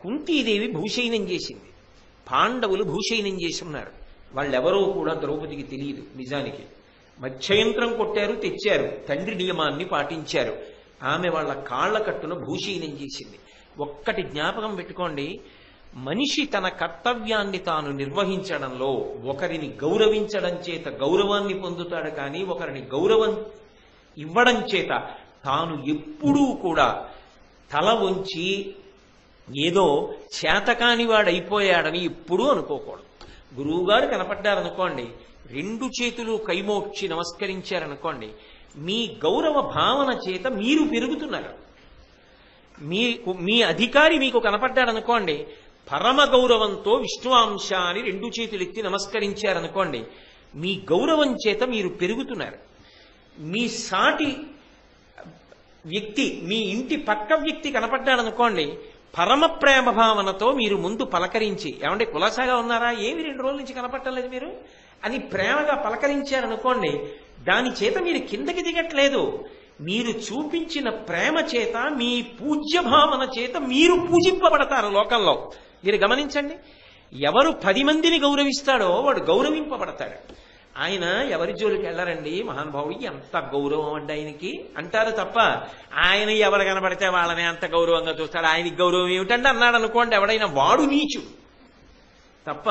Speaker 1: కుంతీదేవి భూషయనం చేసింది, పాండవులు భూషయనం చేసి ఉన్నారు. వాళ్ళెవరో కూడా ద్రౌపదికి తెలియదు. నిజానికి మత్స్యయంత్రం కొట్టారు, తెచ్చారు, తండ్రి నియమాన్ని పాటించారు. ఆమె వాళ్ళ కాళ్ల కట్టున భూషయనం చేసింది. ఒక్కటి జ్ఞాపకం పెట్టుకోండి, మనిషి తన కర్తవ్యాన్ని తాను నిర్వహించడంలో ఒకరిని గౌరవించడం చేత గౌరవాన్ని పొందుతాడు, కానీ ఒకరిని గౌరవం ఇవ్వడం చేత తాను ఎప్పుడూ కూడా తల వంచి ఏదో చేతకాని వాడైపోయాడని ఎప్పుడూ అనుకోకూడదు. గురువుగారు కనపడ్డారనుకోండి, 2 చేతులు కైమోక్షి నమస్కరించారనుకోండి, మీ గౌరవ భావన చేత మీరు పెరుగుతున్నారు. మీ అధికారి మీకు కనపడ్డాడనుకోండి, పరమ గౌరవంతో విష్ణువాంశ అని 2 చేతులు ఎత్తి నమస్కరించారనుకోండి, మీ గౌరవం చేత మీరు పెరుగుతున్నారు. మీ సాటి వ్యక్తి, మీ ఇంటి పక్క వ్యక్తి కనపడ్డాడనుకోండి, పరమ ప్రేమ భావనతో మీరు ముందు పలకరించి, ఏమంటే కులాసాగా ఉన్నారా, ఏమి 2 రోజుల నుంచి కనపట్టలేదు మీరు అని ప్రేమగా పలకరించారనుకోండి, దాని చేత మీరు కిందకి దిగట్లేదు. మీరు చూపించిన ప్రేమ చేత, మీ పూజ్య భావన చేత మీరు పూజింపబడతారు లోకంలో. మీరు గమనించండి, ఎవరు 10 మందిని గౌరవిస్తాడో వాడు గౌరవింపబడతాడు. ఆయన ఎవరి జోలికి వెళ్ళారండి, మహానుభావుడికి ఎంత గౌరవం అండి ఆయనకి అంటారు తప్ప, ఆయన ఎవరు కనబడితే వాళ్ళని అంత గౌరవంగా చూస్తాడు, ఆయనకి గౌరవం ఏమిటంటే అన్నాడు అనుకోండి ఎవడైనా, వాడు నీచుడు. తప్ప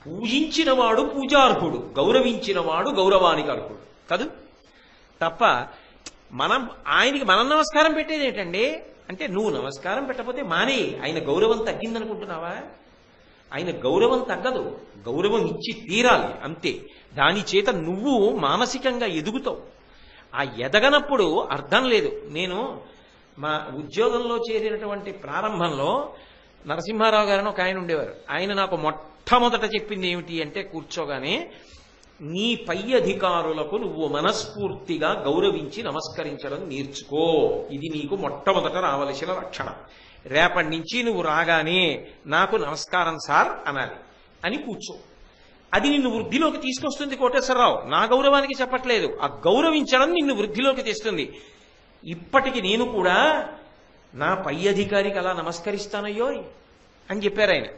Speaker 1: పూజించిన వాడు పూజార్హుడు, గౌరవించిన వాడు గౌరవానికి అర్హుడు కాదు. తప్ప ఆయనకి మనం నమస్కారం పెట్టేది ఏంటండి అంటే, నువ్వు నమస్కారం పెట్టకపోతే మానే, ఆయన గౌరవం తగ్గిందనుకుంటున్నావా? ఆయన గౌరవం తగ్గదు, గౌరవం ఇచ్చి తీరాలి అంతే. దాని చేత నువ్వు మానసికంగా ఎదుగుతావు. ఆ ఎదగనప్పుడు అర్థం లేదు. నేను మా ఉద్యోగంలో చేరినటువంటి ప్రారంభంలో నరసింహారావు గారిని ఒక ఆయన ఉండేవారు. ఆయన నాకు మొట్టమొదట చెప్పింది ఏమిటి అంటే, కూర్చోగానే నీ పై అధికారులకు నువ్వు మనస్ఫూర్తిగా గౌరవించి నమస్కరించడం నేర్చుకో, ఇది నీకు మొట్టమొదట రావలసిన లక్షణం. రేపటి నుంచి నువ్వు రాగానే నాకు నమస్కారం సార్ అనాలి అని కూర్చో. అది నిన్ను వృద్ధిలోకి తీసుకొస్తుంది కోటేశ్వరరావు, నా గౌరవానికి చెప్పట్లేదు. ఆ గౌరవించడం నిన్ను వృద్ధిలోకి తెస్తుంది. ఇప్పటికి నేను కూడా నా పై అధికారికి అలా నమస్కరిస్తానయ్యో అని చెప్పారు ఆయన.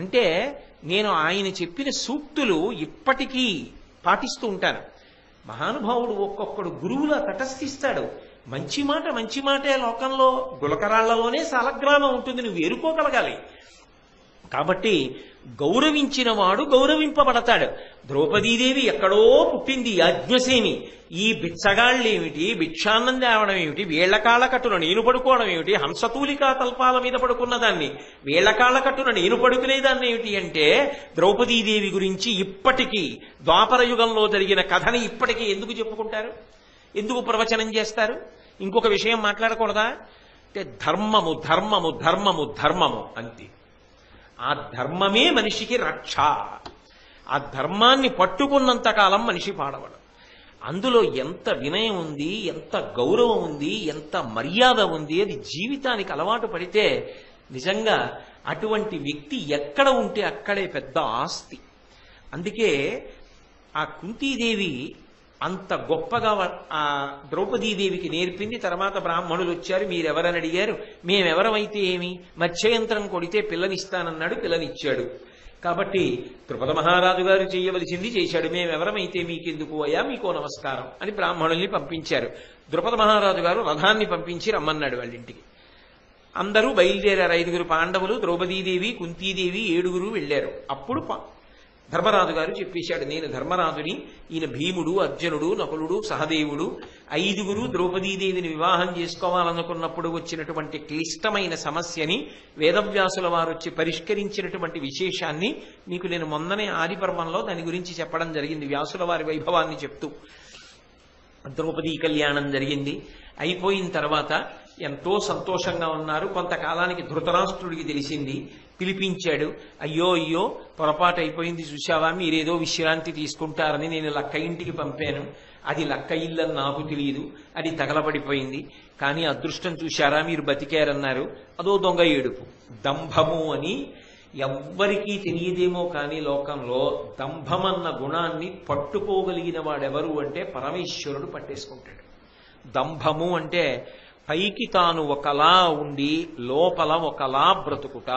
Speaker 1: అంటే నేను ఆయన చెప్పిన సూక్తులు ఇప్పటికీ పాటిస్తూ ఉంటాను. మహానుభావుడు ఒక్కొక్కడు గురువులా తటస్థిస్తాడు. మంచి మాటే లోకంలో గులకరాళ్లలోనే సాలగ్రామం ఉంటుంది, నువ్వు ఏరుకోగలగాలి. కాబట్టి గౌరవించిన వాడు గౌరవింపబడతాడు. ద్రౌపదీదేవి ఎక్కడో పుట్టింది, యాజ్ఞసేని. ఈ బిచ్చగాళ్ళేమిటి, భిక్షాన్నం తేవడం ఏమిటి, వీళ్ల కాళ్ళ కట్టున నేను పడుకోవడం ఏమిటి, హంసతూలికా తల్పాల మీద పడుకున్న దాన్ని వీళ్ల కాళ్ళ కట్టున నేను పడుకునేదాన్ని ఏమిటి అంటే, ద్రౌపదీదేవి గురించి ఇప్పటికీ ద్వాపర యుగంలో జరిగిన కథని ఇప్పటికీ ఎందుకు చెప్పుకుంటారు, ఎందుకు ప్రవచనం చేస్తారు? ఇంకొక విషయం మాట్లాడకూడదా అంటే, ధర్మము ధర్మము ధర్మము ధర్మము అంతే. ఆ ధర్మమే మనిషికి రక్ష. ఆ ధర్మాన్ని పట్టుకున్నంతకాలం మనిషి పాడవడు. అందులో ఎంత వినయం ఉంది, ఎంత గౌరవం ఉంది, ఎంత మర్యాద ఉంది, అది జీవితానికి అలవాటు పడితే నిజంగా అటువంటి వ్యక్తి ఎక్కడ ఉంటే అక్కడే పెద్ద ఆస్తి. అందుకే ఆ కుంతీదేవి అంత గొప్పగా ఆ ద్రౌపదీదేవికి నేర్పింది. తర్వాత బ్రాహ్మణులు వచ్చారు, మీరెవరని అడిగారు. మేమెవరమైతే ఏమి, మత్స్యయంత్రం కొడితే పిల్లనిస్తానన్నాడు, పిల్లనిచ్చాడు. కాబట్టి ద్రుపద మహారాజు గారు చేయవలసింది చేశాడు, మేమెవరమైతే మీకెందుకు అయ్యా, మీకో నమస్కారం అని బ్రాహ్మణుల్ని పంపించారు. ద్రుపద మహారాజు గారు రథాన్ని పంపించి రమ్మన్నాడు వాళ్ళింటికి. అందరూ బయలుదేరారు. 5 పాండవులు, ద్రౌపదీదేవి, కుంతీదేవి 7 వెళ్ళారు. అప్పుడు ధర్మరాజు గారు చెప్పేశాడు, నేను ధర్మరాజుని, ఈయన భీముడు, అర్జునుడు, నకులుడు, సహదేవుడు 5 ద్రౌపదీదేవిని వివాహం చేసుకోవాలనుకున్నప్పుడు వచ్చినటువంటి క్లిష్టమైన సమస్యని వేదవ్యాసుల వారు వచ్చి పరిష్కరించినటువంటి విశేషాన్ని మీకు నేను మొన్ననే ఆదిపర్వంలో దాని గురించి చెప్పడం జరిగింది. వ్యాసుల వారి వైభవాన్ని చెప్తూ ద్రౌపదీ కళ్యాణం జరిగింది. అయిపోయిన తర్వాత ఎంతో సంతోషంగా ఉన్నారు. కొంతకాలానికి ధృతరాష్ట్రుడికి తెలిసింది. పిలిపించాడు. అయ్యో అయ్యో పొరపాటు అయిపోయింది చూశావా, మీరేదో విశ్రాంతి తీసుకుంటారని నేను లక్క ఇంటికి పంపాను. అది లక్క ఇల్లని నాకు తెలియదు, అది తగలబడిపోయింది. కానీ అదృష్టం చూశారా, మీరు బతికారన్నారు. అదో దొంగ ఏడుపు. దంభము అని ఎవ్వరికీ తెలియదేమో కానీ లోకంలో దంభమన్న గుణాన్ని పట్టుకోగలిగిన వాడెవరు అంటే పరమేశ్వరుడు పట్టేసుకుంటాడు. దంభము అంటే పైకి తాను ఒకలా ఉండి లోపల ఒకలా బ్రతుకుట.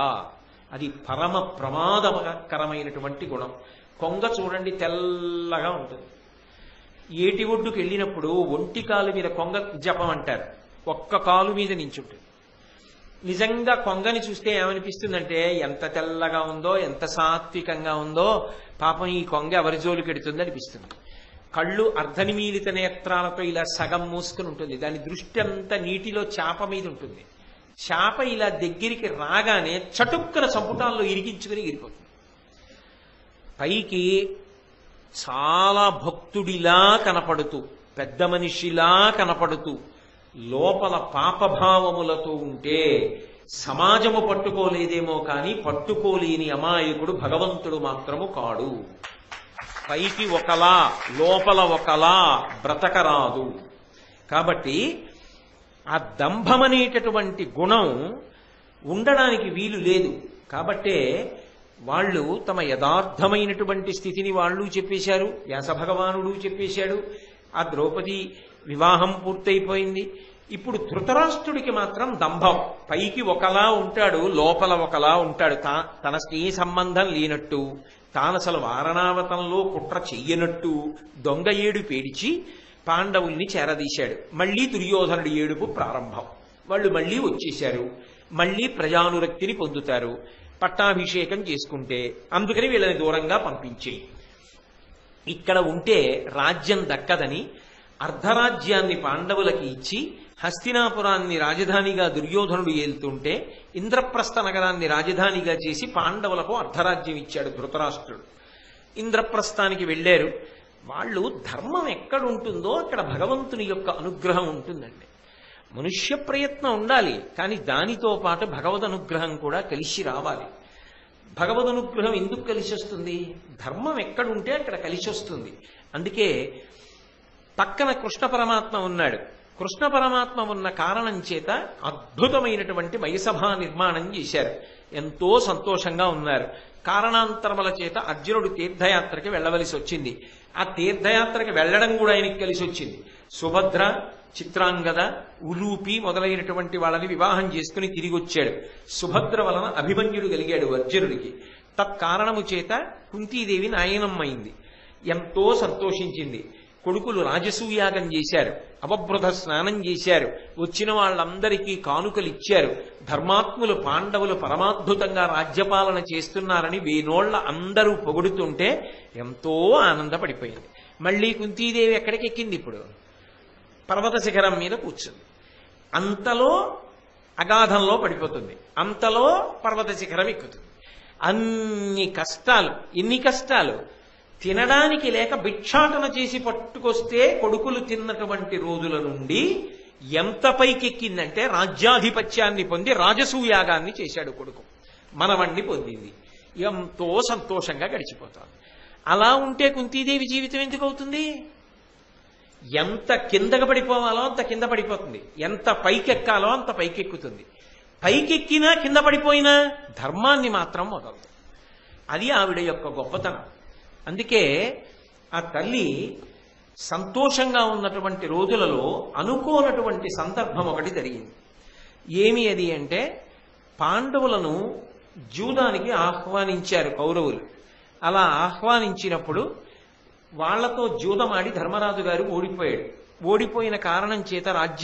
Speaker 1: అది పరమ ప్రమాదకరమైనటువంటి గుణం. కొంగ చూడండి తెల్లగా ఉంటుంది. ఏటి ఒడ్డుకు వెళ్ళినప్పుడు ఒంటి కాలు మీద కొంగ జపం అంటారు, ఒక్క కాలు మీద నించుంటుంది. నిజంగా కొంగని చూస్తే ఏమనిపిస్తుందంటే ఎంత తెల్లగా ఉందో, ఎంత సాత్వికంగా ఉందో, పాపం ఈ కొంగ ఎవరి జోలికి ఎడుతుంది అనిపిస్తుంది. కళ్ళు అర్ధనిమీలిత నేత్రాలతో ఇలా సగం మూసుకుని ఉంటుంది. దాని దృష్టి అంతా నీటిలో చేప మీద ఉంటుంది. చేప ఇలా దగ్గరికి రాగానే చటుక్కన సంపుటాల్లో ఇరిగించుకుని ఇరిపోతుంది. పైకి చాలా భక్తుడిలా కనపడుతూ, పెద్ద మనిషిలా కనపడుతూ, లోపల పాపభావములతో ఉంటే సమాజము పట్టుకోలేదేమో కానీ పట్టుకోలేని అమాయకుడు భగవంతుడు మాత్రము కాడు. పైకి ఒకలా లోపల ఒకలా బ్రతకరాదు. కాబట్టి ఆ దంభమనేటటువంటి గుణం ఉండడానికి వీలు లేదు. కాబట్టే వాళ్ళు తమ యథార్థమైనటువంటి స్థితిని వాళ్ళు చెప్పేశారు, వ్యాస భగవానుడు చెప్పేశాడు. ఆ ద్రౌపది వివాహం పూర్తయిపోయింది. ఇప్పుడు ధృతరాష్ట్రుడికి మాత్రం దంభం. పైకి ఒకలా ఉంటాడు, లోపల ఒకలా ఉంటాడు. తన స్నేహ సంబంధం లేనట్టు, తానసలు వారణావతంలో కుట్ర చెయ్యనట్టు దొంగ ఏడు పేడిచి పాండవుల్ని చేరదీశాడు. మళ్లీ దుర్యోధనుడి ఏడుపు ప్రారంభం. వాళ్ళు మళ్లీ వచ్చేశారు. మళ్లీ ప్రజానురక్తిని పొందుతారు. పట్టాభిషేకం చేసుకుంటే అందుకని వీళ్ళని దూరంగా పంపించేయి. ఇక్కడ ఉంటే రాజ్యం దక్కదని అర్ధరాజ్యాన్ని పాండవులకి ఇచ్చి హస్తినాపురాన్ని రాజధానిగా దుర్యోధనుడు ఏలుతుంటే ఇంద్రప్రస్థ నగరాన్ని రాజధానిగా చేసి పాండవులకు అర్ధరాజ్యం ఇచ్చాడు ధృతరాష్ట్రుడు. ఇంద్రప్రస్థానికి వెళ్ళారు. వాళ్ళు ధర్మం ఎక్కడుంటుందో అక్కడ భగవంతుని యొక్క అనుగ్రహం ఉంటుందండి. మనుష్య ప్రయత్నం ఉండాలి, కానీ దానితో పాటు భగవద్ అనుగ్రహం కూడా కలిసి రావాలి. భగవద్ అనుగ్రహం ఎందుకు కలిసి వస్తుంది? ధర్మం ఎక్కడుంటే అక్కడ కలిసి వస్తుంది. అందుకే పక్కన కృష్ణ పరమాత్మ ఉన్నాడు. కృష్ణ పరమాత్మ ఉన్న కారణం చేత అద్భుతమైనటువంటి మయసభా నిర్మాణం చేశారు. ఎంతో సంతోషంగా ఉన్నారు. కారణాంతరముల చేత అర్జునుడు తీర్థయాత్రకి వెళ్ళవలసి వచ్చింది. ఆ తీర్థయాత్రకి వెళ్ళడం కూడా ఆయనకి కలిసి వచ్చింది. సుభద్ర, చిత్రాంగద, ఉలూపి మొదలైనటువంటి వాళ్ళని వివాహం చేసుకుని తిరిగి వచ్చాడు. సుభద్ర వలన అభిమన్యుడు కలిగాడు అర్జునుడికి. తత్కారణము చేత కుంతీదేవి నాయనమ్మైంది. ఎంతో సంతోషించింది. కొడుకులు రాజసూయాగం చేశారు, అవబృధ స్నానం చేశారు, వచ్చిన వాళ్ళందరికీ కానుకలు ఇచ్చారు. ధర్మాత్ములు పాండవులు పరమాద్భుతంగా రాజ్యపాలన చేస్తున్నారని వేనోళ్ల అందరూ పొగుడుతుంటే ఎంతో ఆనందపడిపోయింది. మళ్ళీ కుంతీదేవి ఎక్కడికి ఎక్కింది? ఇప్పుడు పర్వత శిఖరం మీద కూర్చుంది. అంతలో అగాధంలో పడిపోతుంది, అంతలో పర్వత శిఖరం ఎక్కుతుంది. అన్ని కష్టాలు. ఎన్ని కష్టాలు! తినడానికి లేక భిక్షాటన చేసి పట్టుకొస్తే కొడుకులు తిన్నటువంటి రోజుల నుండి ఎంత పైకెక్కిందంటే రాజ్యాధిపత్యాన్ని పొంది రాజసూయాగాన్ని చేశాడు కొడుకు. మనవణ్ణి పొందింది. ఎంతో సంతోషంగా గడిచిపోతాం. అలా ఉంటే కుంతీదేవి జీవితం ఎందుకు అవుతుంది? ఎంత కిందకు పడిపోవాలో అంత కింద పడిపోతుంది, ఎంత పైకెక్కాలో అంత పైకెక్కుతుంది. పైకెక్కినా కింద పడిపోయినా ధర్మాన్ని మాత్రం వదలదు. అది ఆవిడ యొక్క గొప్పతనం. అందుకే ఆ తల్లి సంతోషంగా ఉన్నటువంటి రోజులలో అనుకోనటువంటి సందర్భం ఒకటి జరిగింది. ఏమి అది అంటే, పాండవులను జూదానికి ఆహ్వానించారు కౌరవులు. అలా ఆహ్వానించినప్పుడు వాళ్లతో జూదమాడి ధర్మరాజు గారు ఓడిపోయాడు. ఓడిపోయిన కారణం చేత రాజ్యం